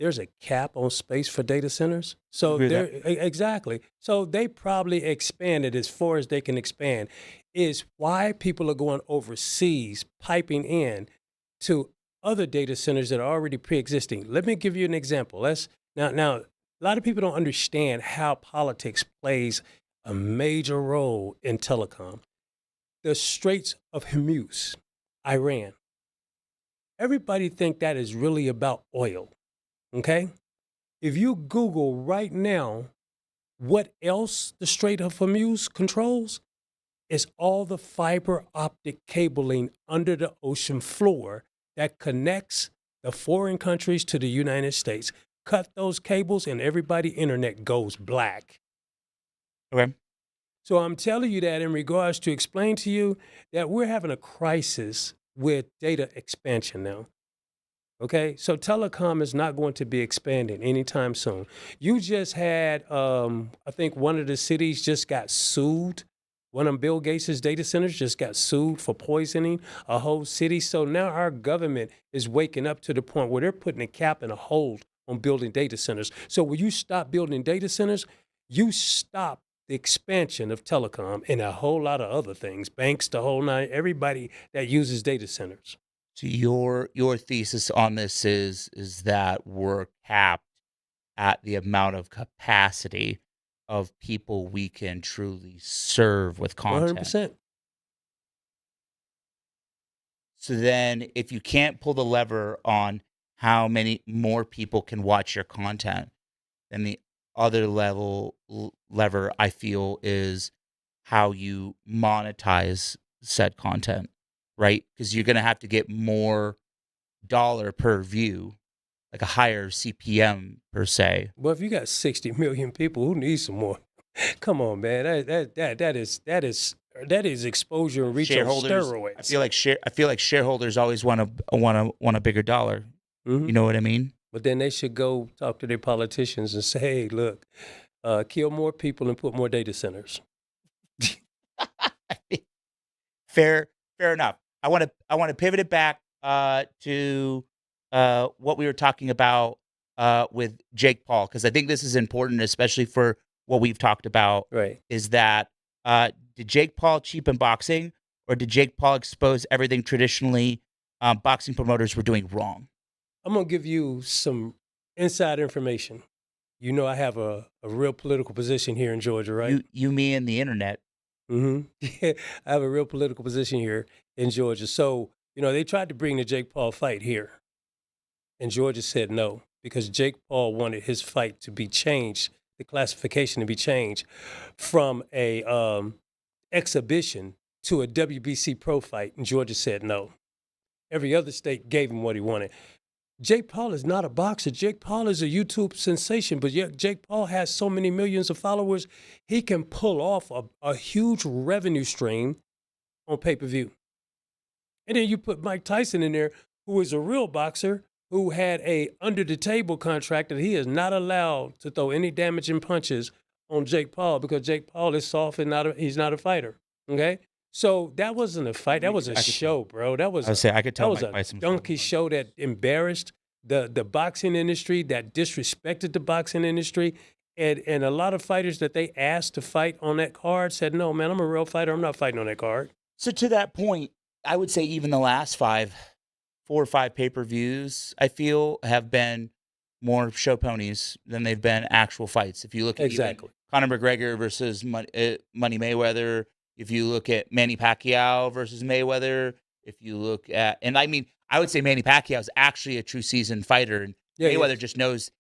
there's a cap on space for data centers? So Agree with exactly. So they probably expanded as far as they can expand. Is why people are going overseas, piping in to other data centers that are already pre-existing. Let me give you an example. Now a lot of people don't understand how politics plays a major role in telecom. The Straits of Hormuz, Iran. Everybody think that is really about oil, okay? If you Google right now what else the Strait of Hormuz controls, it's all the fiber optic cabling under the ocean floor that connects the foreign countries to the United States. Cut those cables and everybody's internet goes black. Okay. So I'm telling you that in regards to explain to you that we're having a crisis with data expansion now. Okay, so telecom is not going to be expanding anytime soon. You just had, I think one of the cities just got sued. One of Bill Gates' data centers just got sued for poisoning a whole city. So now our government is waking up to the point where they're putting a cap and a hold on building data centers. So when you stop building data centers, you stop the expansion of telecom and a whole lot of other things, banks, the whole nine, everybody that uses data centers. So your thesis on this is that we're capped at the amount of capacity of people we can truly serve with content. 100%. So then if you can't pull the lever on how many more people can watch your content, then the other lever I feel is how you monetize said content, right? Because you're going to have to get more dollar per view, like a higher CPM per se. Well, if you got 60 million people, who needs some more? Come on, man. That is exposure and reach on steroids. I feel like shareholders always want a bigger dollar. Mhm. You know what I mean? But then they should go talk to their politicians and say, hey, look, kill more people and put more data centers. Fair enough. I want to pivot it back to what we were talking about with Jake Paul, because I think this is important, especially for what we've talked about. Right. Is that did Jake Paul cheapen boxing, or did Jake Paul expose everything traditionally boxing promoters were doing wrong? I'm gonna give you some inside information. You know, I have a real political position here in Georgia, right? You, me, and the internet. Yeah, I have a real political position here in Georgia. So, you know, they tried to bring the Jake Paul fight here, and Georgia said no because Jake Paul wanted his fight to be changed, the classification to be changed from a exhibition to a WBC pro fight, and Georgia said no. Every other state gave him what he wanted. Jake Paul is not a boxer. Jake Paul is a YouTube sensation, but yet Jake Paul has so many millions of followers, he can pull off a huge revenue stream on pay-per-view. And then you put Mike Tyson in there, who is a real boxer, who had a under-the-table contract that he is not allowed to throw any damaging punches on Jake Paul because Jake Paul is soft and he's not a fighter, okay? So that wasn't a fight. That was a show, bro. That was I would say I could tell that was Mike a Tyson was donkey show that embarrassed the boxing industry, that disrespected the boxing industry. And a lot of fighters that they asked to fight on that card said, no, man, I'm a real fighter. I'm not fighting on that card. So to that point, I would say even the last 4 or 5 pay-per-views, I feel, have been more show ponies than they've been actual fights. If you look at Exactly. Conor McGregor versus Money Mayweather, if you look at Manny Pacquiao versus Mayweather, if you look at, and I mean, I would say Manny Pacquiao is actually a true seasoned fighter, and Yeah, Mayweather just knows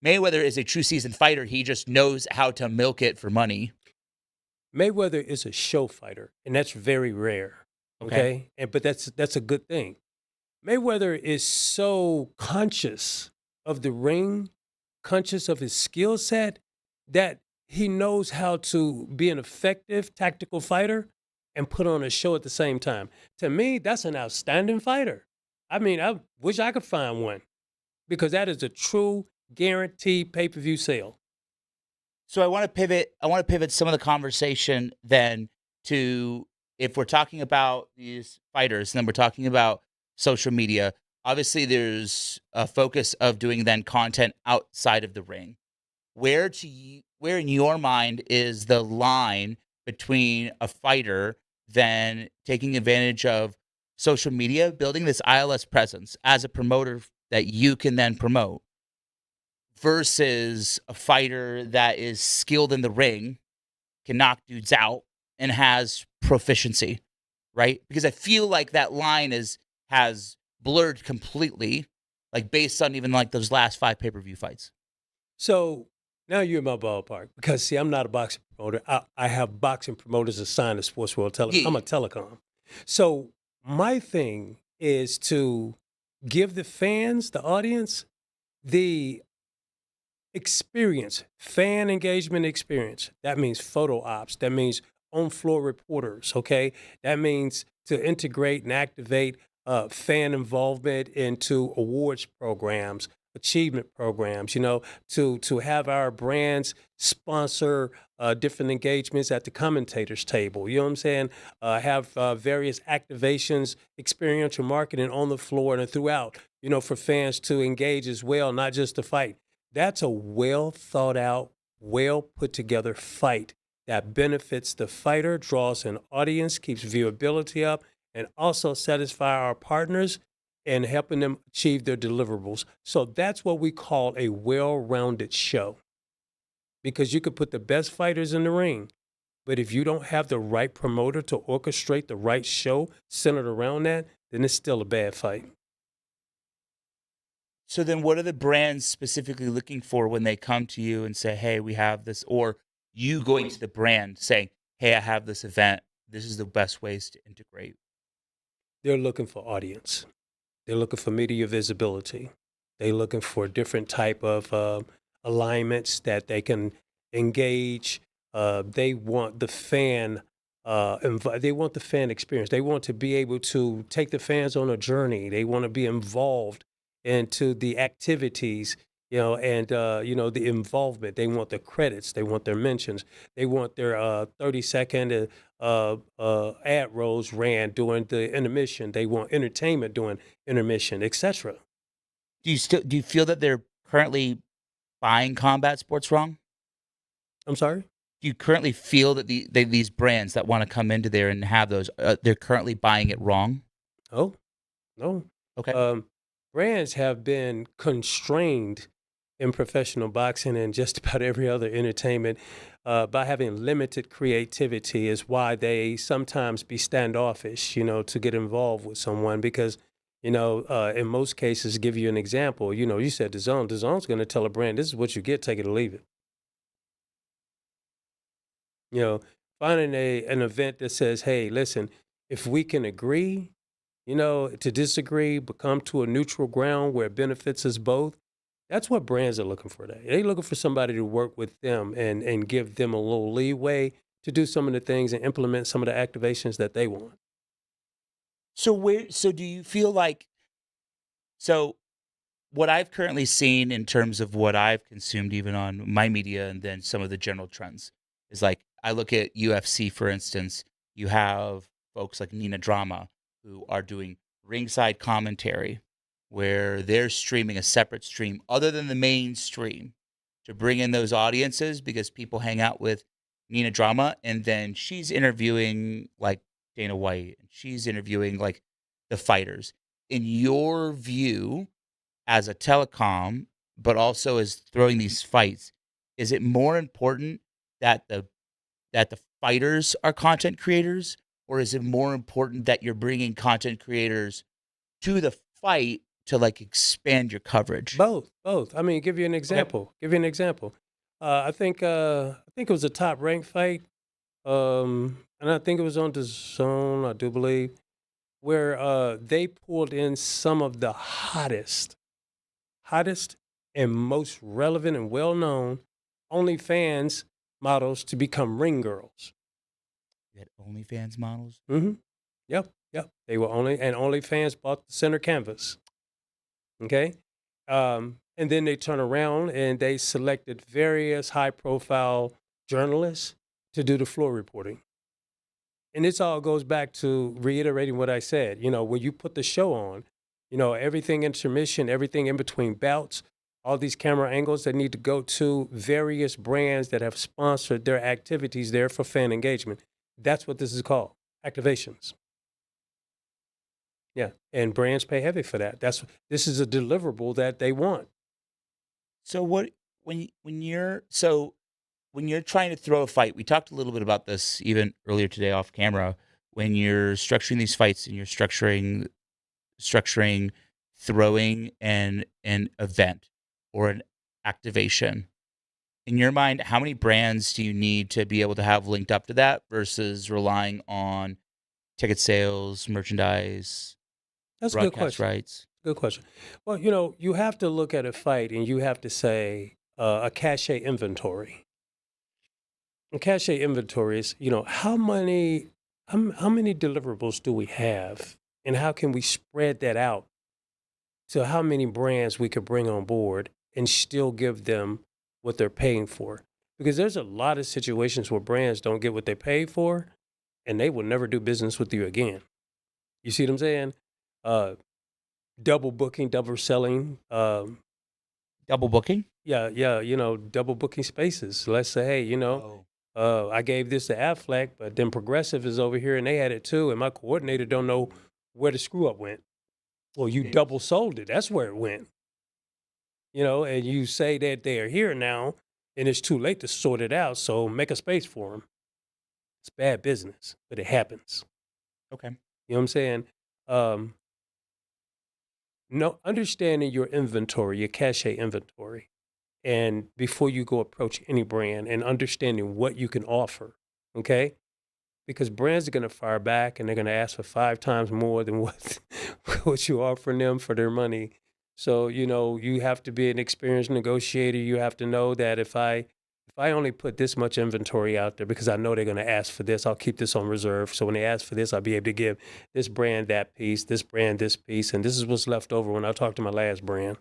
Mayweather is a true seasoned fighter. He just knows how to milk it for money. Mayweather is a show fighter, and that's very rare. Okay. But that's a good thing. Mayweather is so conscious of the ring, conscious of his skill set, that he knows how to be an effective tactical fighter and put on a show at the same time. To me, that's an outstanding fighter. I mean, I wish I could find one because that is a true guaranteed pay-per-view sale. So I want to pivot some of the conversation then to, if we're talking about these fighters, and then we're talking about social media. Obviously, there's a focus of doing then content outside of the ring. Where in your mind is the line between a fighter then taking advantage of social media, building this ILS presence as a promoter that you can then promote, versus a fighter that is skilled in the ring, can knock dudes out, and has proficiency, right? Because I feel like that line has blurred completely, like based on even like those last 5 pay-per-view fights. So now you're in my ballpark because, see, I'm not a boxing promoter. I have boxing promoters assigned to Sports World Telecom. Yeah. I'm a telecom. So my thing is to give the fans, the audience, the experience, fan engagement experience. That means photo ops. That means on-floor reporters, okay? That means to integrate and activate fan involvement into awards programs, achievement programs, you know, to have our brands sponsor different engagements at the commentators table, you know what I'm saying? Have various activations, experiential marketing on the floor and throughout, you know, for fans to engage as well, not just to fight. That's a well thought out, well put together fight that benefits the fighter, draws an audience, keeps viewability up, and also satisfy our partners and helping them achieve their deliverables. So that's what we call a well-rounded show. Because you could put the best fighters in the ring, but if you don't have the right promoter to orchestrate the right show centered around that, then it's still a bad fight. So then what are the brands specifically looking for when they come to you and say, hey, we have this, or you going to the brand saying, hey, I have this event, this is the best ways to integrate? They're looking for audience. They're looking for media visibility. They're looking for different type of alignments that they can engage. They want the fan. They want the fan experience. They want to be able to take the fans on a journey. They want to be involved into the activities, you know, and you know, the involvement. They want the credits. They want their mentions. They want their 30-second ad rolls ran during the intermission. They want entertainment during intermission, etc. Do you feel that they're currently buying combat sports wrong? I'm sorry? do you currently feel that these brands that want to come into there and have those, they're currently buying it wrong? Oh, no. Okay. Um, Brands have been constrained in professional boxing and just about every other entertainment by having limited creativity is why they sometimes be standoffish, to get involved with someone because, in most cases, give you an example, you said the zone's going to tell a brand, this is what you get, take it or leave it. You know, finding an event that says, hey, listen, if we can agree, to disagree, but come to a neutral ground where it benefits us both. That's what brands are looking for. They're looking for somebody to work with them and give them a little leeway to do some of the things and implement some of the activations that they want. So do you feel like, so what I've currently seen in terms of what I've consumed even on my media and then some of the general trends is like I look at UFC for instance, you have folks like Nina Drama who are doing ringside commentary where they're streaming a separate stream other than the main stream to bring in those audiences because people hang out with Nina Drama and then she's interviewing like Dana White and she's interviewing like the fighters. In your view, as a telecom, but also as throwing these fights, is it more important that the fighters are content creators, or is it more important that you're bringing content creators to the fight to like expand your coverage? Both. I mean, give you an Okay. example. Give you an example. I think it was a top ranked fight, and I think it was on the zone. I do believe where they pulled in some of the hottest and most relevant and well known OnlyFans models to become ring girls. You had OnlyFans models. Mm-hmm. Yep. They were and OnlyFans bought the center canvas. Okay. And then they turn around and they selected various high profile journalists to do the floor reporting. And this all goes back to reiterating what I said. When you put the show on, everything intermission, everything in between bouts, all these camera angles that need to go to various brands that have sponsored their activities there for fan engagement. That's what this is called, activations. Yeah, and brands pay heavy for that. This is a deliverable that they want. So what when you're trying to throw a fight, we talked a little bit about this even earlier today off camera. When you're structuring these fights and you're structuring throwing an event or an activation, in your mind, how many brands do you need to be able to have linked up to that versus relying on ticket sales, merchandise, That's a good broadcast question. rights? Good question. Well, you have to look at a fight and you have to say a cache inventory. A cache inventory is, how many deliverables do we have, and how can we spread that out to how many brands we could bring on board and still give them what they're paying for? Because there's a lot of situations where brands don't get what they pay for, and they will never do business with you again. You see what I'm saying? Uh, Double booking, double selling. Double booking? Yeah, double booking spaces. Let's say, hey, Oh, I gave this to Affleck, but then Progressive is over here and they had it too, and my coordinator don't know where the screw up went. Well, you double sold it. That's where it went. And you say that they are here now, and it's too late to sort it out. So make a space for them. It's bad business, but it happens. okay. You know what I'm saying? Um, no, understanding your inventory, your cache inventory, and before you go approach any brand and understanding what you can offer, okay? Because brands are going to fire back and they're going to ask for 5 times more than what you're offering them for their money. So, you have to be an experienced negotiator. You have to know that if I only put this much inventory out there because I know they're going to ask for this, I'll keep this on reserve. So when they ask for this, I'll be able to give this brand that piece, this brand this piece, and this is what's left over when I talk to my last brand.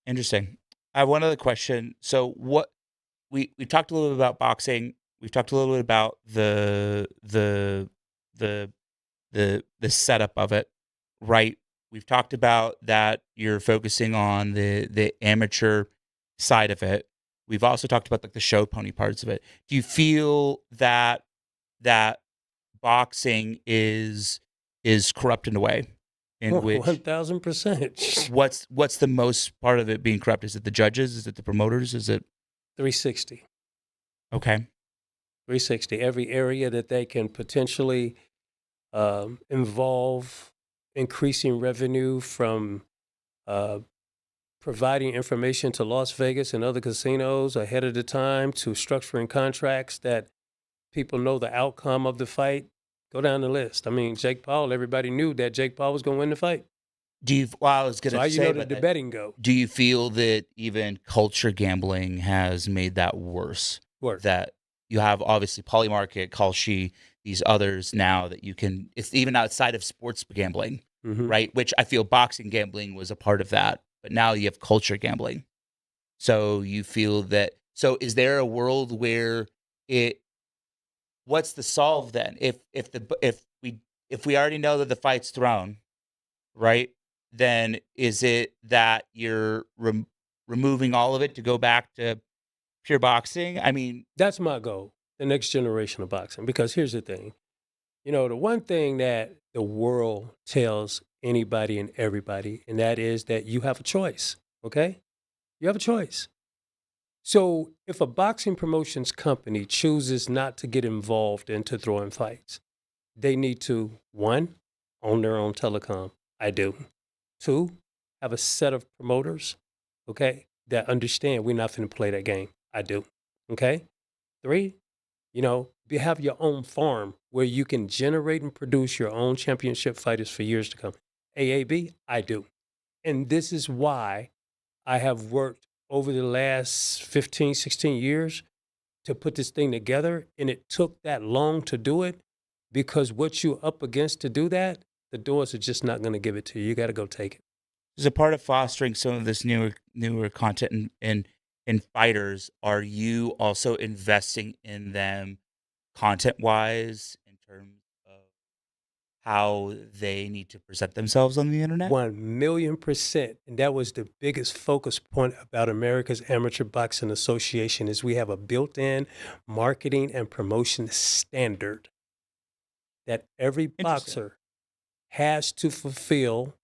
Interesting. I have one other question. So what we talked a little bit about boxing. We've talked a little bit about the the setup of it, right? We've talked about that you're focusing on the amateur side of it. we've also talked about like the show pony parts of it. Do you feel that that boxing is corrupt in a way in which 1000%. what's the most part of it being corrupt? Is it the judges? Is it the promoters? Is it 360. okay? 360. Every area that they can potentially involve increasing revenue from uh, providing information to Las Vegas and other casinos ahead of the time, to structuring contracts that people know the outcome of the fight. Go down the list. I mean, Jake Paul, everybody knew that Jake Paul was going to win the fight. Do you? Well, I was So gonna how you know say, did but the betting go? do you feel that even culture gambling has made that worse? Work. That you have obviously Polymarket, Kalshi, these others now that you can. It's even outside of sports gambling, Mm-hmm. right? Which I feel boxing gambling was a part of that, but now you have culture gambling. So you feel that. So is there a world where it? What's the solve then? If we already know that the fight's thrown, right? Then is it that you're removing all of it to go back to pure boxing? I mean, That's my goal, the next generation of boxing. Because here's the thing, the one thing that the world tells anybody and everybody, and that is that you have a choice, okay? You have a choice. So if a boxing promotions company chooses not to get involved into throwing fights, they need to, one, own their own telecom. I do. Two, have a set of promoters, okay, that understand we're not going to play that game. I do. Okay. Three, have your own farm where you can generate and produce your own championship fighters for years to come. AAB, I do. And this is why I have worked over the last 15, 16 years to put this thing together. And it took that long to do it because what you're up against to do that, the doors are just not going to give it to you. You got to go take it. as a part of fostering some of this newer content in fighters, are you also investing in them content wise in terms of how they need to present themselves on the internet? 1,000,000%. And that was the biggest focus point about America's Amateur Boxing Association is we have a built-in marketing and promotion standard that every Interesting. boxer has to fulfill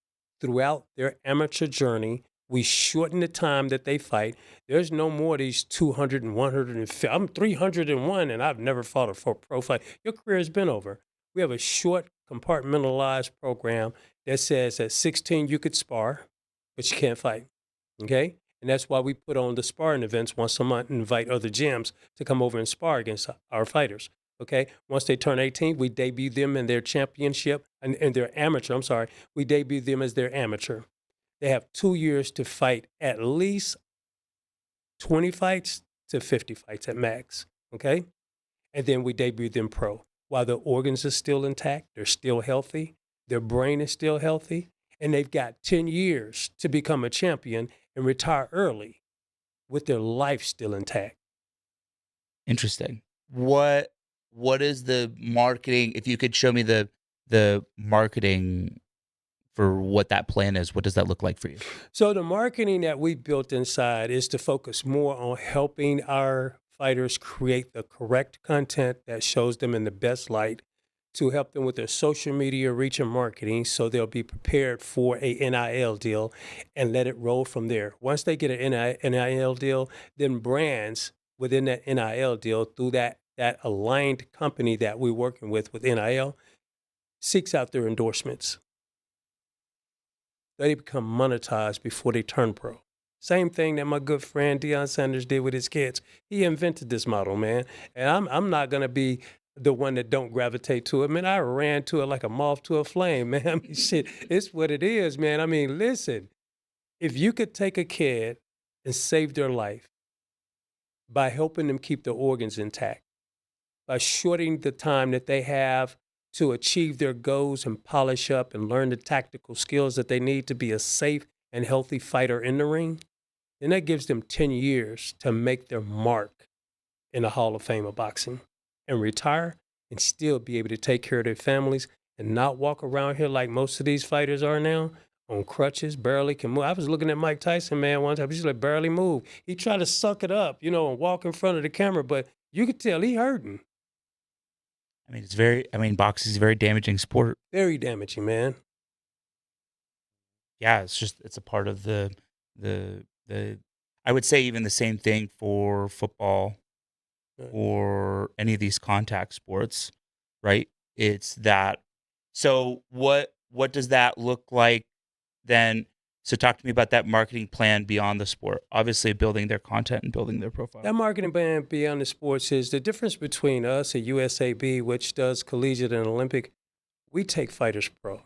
throughout their amateur journey. We shorten the time that they fight. There's no more of these 200 and 150. I'm 301 and I've never fought a pro fight. Your career has been over. We have a short, compartmentalized program that says at 16 you could spar, but you can't fight. Okay? And that's why we put on the sparring events once a month and invite other gyms to come over and spar against our fighters. Okay. Once they turn 18, we debut them in their championship and their amateur. I'm sorry. We debut them as their amateur. They have 2 years to fight at least 20 fights to 50 fights at max. Okay. And then we debut them pro. While their organs are still intact, they're still healthy, their brain is still healthy, and they've got 10 years to become a champion and retire early with their life still intact. Interesting. What is the marketing? If you could show me the marketing for what that plan is, what does that look like for you? So the marketing that we built inside is to focus more on helping our fighters create the correct content that shows them in the best light, to help them with their social media reach and marketing so they'll be prepared for a NIL deal and let it roll from there. Once they get an NIL deal, then brands within that NIL deal through that aligned company that we're working with NIL seeks out their endorsements. They become monetized before they turn pro. Same thing that my good friend Deion Sanders did with his kids. He invented this model, man. And I'm not going to be the one that don't gravitate to it. Man, I ran to it like a moth to a flame, man. I mean, shit, it's what it is, man. I mean, listen, if you could take a kid and save their life by helping them keep their organs intact, by shortening the time that they have to achieve their goals and polish up and learn the tactical skills that they need to be a safe and healthy fighter in the ring, then that gives them 10 years to make their mark in the Hall of Fame of boxing and retire and still be able to take care of their families and not walk around here like most of these fighters are now on crutches, barely can move. I was looking at Mike Tyson, man, one time. He's like barely move. He tried to suck it up, and walk in front of the camera, but you could tell he hurting. I mean, boxing is a very damaging sport. Very damaging, man. Yeah, it's a part of the I would say even the same thing for football Right. or any of these contact sports, right? It's that. So what does that look like then? So talk to me about that marketing plan beyond the sport. Obviously, building their content and building their profile. That marketing plan beyond the sports is the difference between us and USAB, which does collegiate and Olympic. We take fighters pro.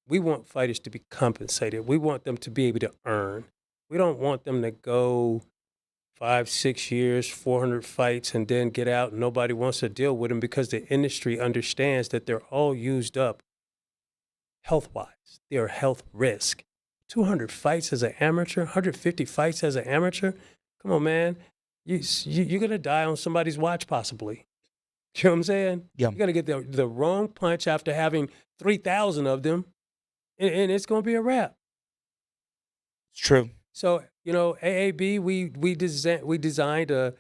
We want fighters to be compensated. We want them to be able to earn. We don't want them to go 5, 6 years, 400 fights, and then get out and nobody wants to deal with them because the industry understands that they're all used up health-wise. They're a health risk. 200 fights as an amateur, 150 fights as an amateur. Come on, man. You're going to die on somebody's watch possibly. You know what I'm saying? Yeah. You're going to get the wrong punch after having 3,000 of them, and it's going to be a wrap. It's true. So, AAB, we designed a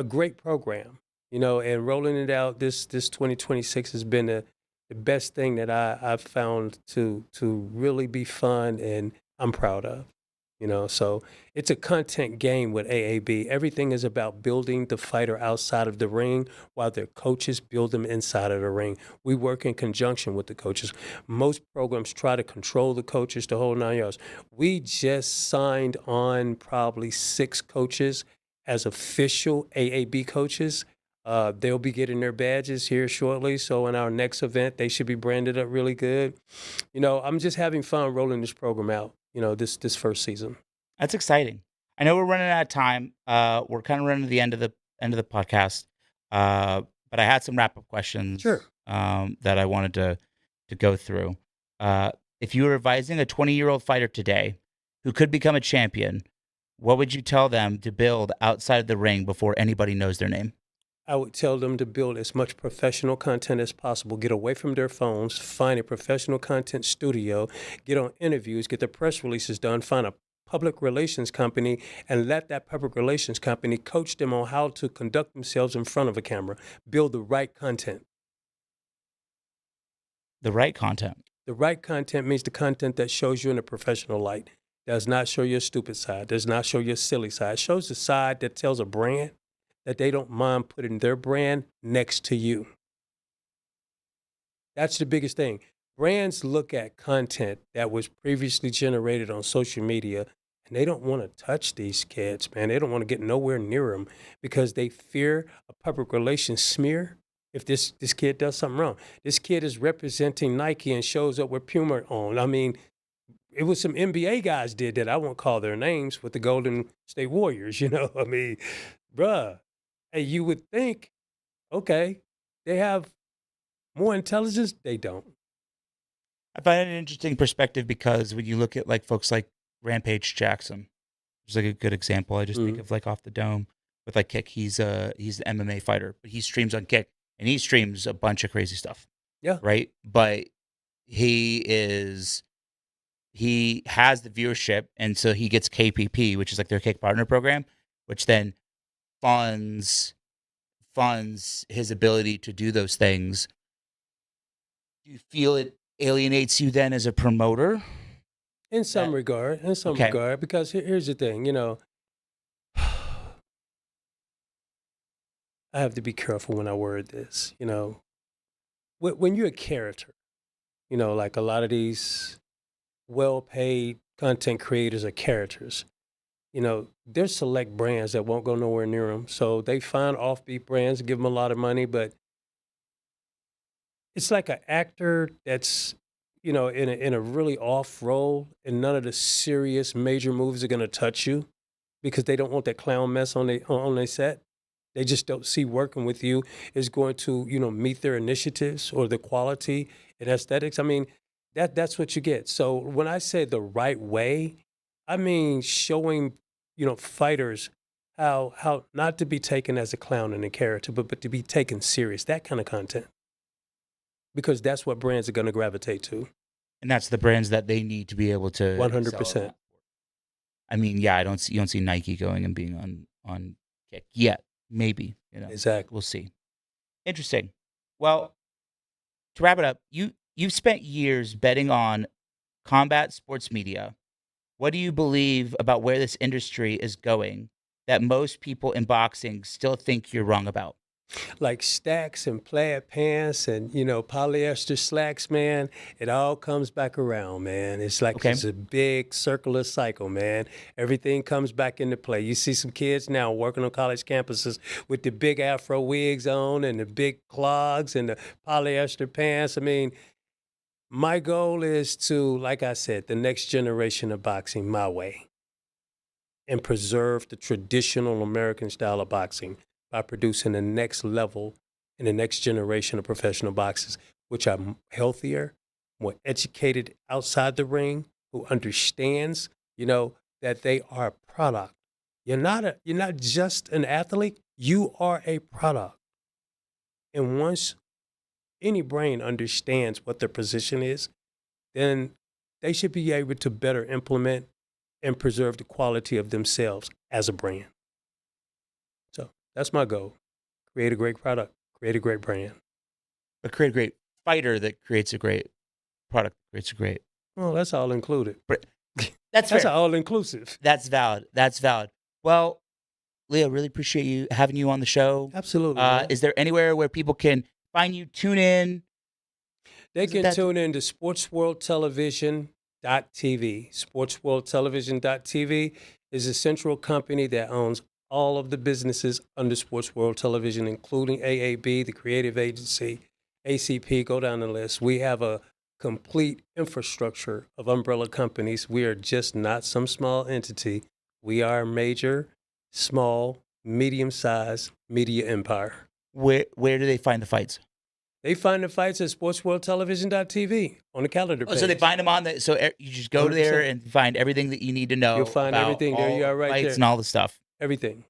great program, and rolling it out this 2026 has been the best thing that I've found to really be fun and I'm proud of. So it's a content game with AAB. Everything is about building the fighter outside of the ring while their coaches build them inside of the ring. We work in conjunction with the coaches. Most programs try to control the coaches the whole 9 yards. We just signed on probably 6 coaches as official AAB coaches. They'll be getting their badges here shortly. So in our next event, they should be branded up really good. I'm just having fun rolling this program out, this first season. That's exciting. I know we're running out of time. We're kind of running to the end of the podcast. But I had some wrap up questions. Sure. That I wanted to go through. If you were advising a 20-year-old fighter today who could become a champion, what would you tell them to build outside of the ring before anybody knows their name? I would tell them to build as much professional content as possible, get away from their phones, find a professional content studio, get on interviews, get the press releases done, find a public relations company, and let that public relations company coach them on how to conduct themselves in front of a camera, build the right content. The right content. The right content means the content that shows you in a professional light, does not show your stupid side, does not show your silly side. It shows the side that tells a brand that they don't mind putting their brand next to you. That's the biggest thing. Brands look at content that was previously generated on social media, and they don't want to touch these kids, man. They don't want to get nowhere near them because they fear a public relations smear if this kid does something wrong. This kid is representing Nike and shows up with Puma on. I mean, it was some NBA guys did that. I won't call their names with the Golden State Warriors, I mean, bruh. Hey, you would think, okay, they have more intelligence. They don't. I find it an interesting perspective because when you look at like folks like Rampage Jackson, which is like a good example. I just think of like Off the Dome with like Kick. He's an MMA fighter, but he streams on Kick and he streams a bunch of crazy stuff. Yeah. Right. But he has the viewership, and so he gets KPP, which is like their Kick partner program, which then funds his ability to do those things. Do you feel it alienates you then as a promoter? In some regard, because here's the thing, I have to be careful when I word this, when you're a character, like a lot of these well-paid content creators are characters. There's select brands that won't go nowhere near them. So they find offbeat brands, give them a lot of money, but it's like an actor that's, in a really off role, and none of the serious major movies are going to touch you because they don't want that clown mess on their set. They just don't see working with you is going to, meet their initiatives or the quality and aesthetics. I mean, that's what you get. So when I say the right way, I mean showing, fighters how not to be taken as a clown and a character, but to be taken serious, that kind of content. Because that's what brands are going to gravitate to. And that's the brands that they need to be able to excel in 100%. that. I mean, yeah, you don't see Nike going and being on Kick yet. Maybe, Exactly. we'll see. Interesting. Well, to wrap it up, you've spent years betting on combat sports media. What do you believe about where this industry is going that most people in boxing still think you're wrong about? Like stacks and plaid pants and, polyester slacks, man, it all comes back around, man. It's like Okay. it's a big circular cycle, man. Everything comes back into play. You see some kids now working on college campuses with the big afro wigs on and the big clogs and the polyester pants. I mean, my goal is to, like I said, the next generation of boxing my way and preserve the traditional American style of boxing by producing the next level and the next generation of professional boxers, which are healthier, more educated outside the ring, who understands, that they are a product. You're not just an athlete, you are a product. And once any brain understands what their position is, then they should be able to better implement and preserve the quality of themselves as a brand. So that's my goal. Create a great product, create a great brand. But create a great fighter that creates a great product, creates a great. Well, that's all included. That's That's fair. all inclusive. That's valid. That's valid. Well, Leo, really appreciate having you on the show. Absolutely. Man. Is there anywhere where people can find you, tune in? They can tune in to sportsworldtelevision.tv. Sportsworldtelevision.tv is a central company that owns all of the businesses under Sports World Television, including AAB, the creative agency, ACP, go down the list. We have a complete infrastructure of umbrella companies. We are just not some small entity. We are a major, small, medium-sized media empire. Where do they find the fights? They find the fights at sportsworldtelevision.tv on the calendar page. Oh, so they find them on the. So you just go 100%. there and find everything that you need to know. You'll find about everything. There you all are, right fights there. and all the stuff. Everything.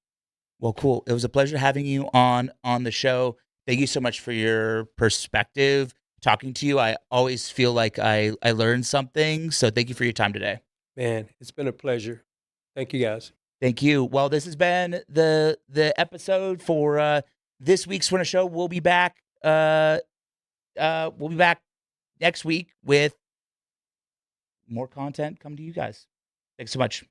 Well, cool. It was a pleasure having you on the show. Thank you so much for your perspective. Talking to you, I always feel like I learned something. So thank you for your time today. Man, it's been a pleasure. Thank you, guys. Thank you. Well, this has been the episode for this week's Winter Show. We'll be back. We'll be back next week with more content coming to you guys. Thanks so much.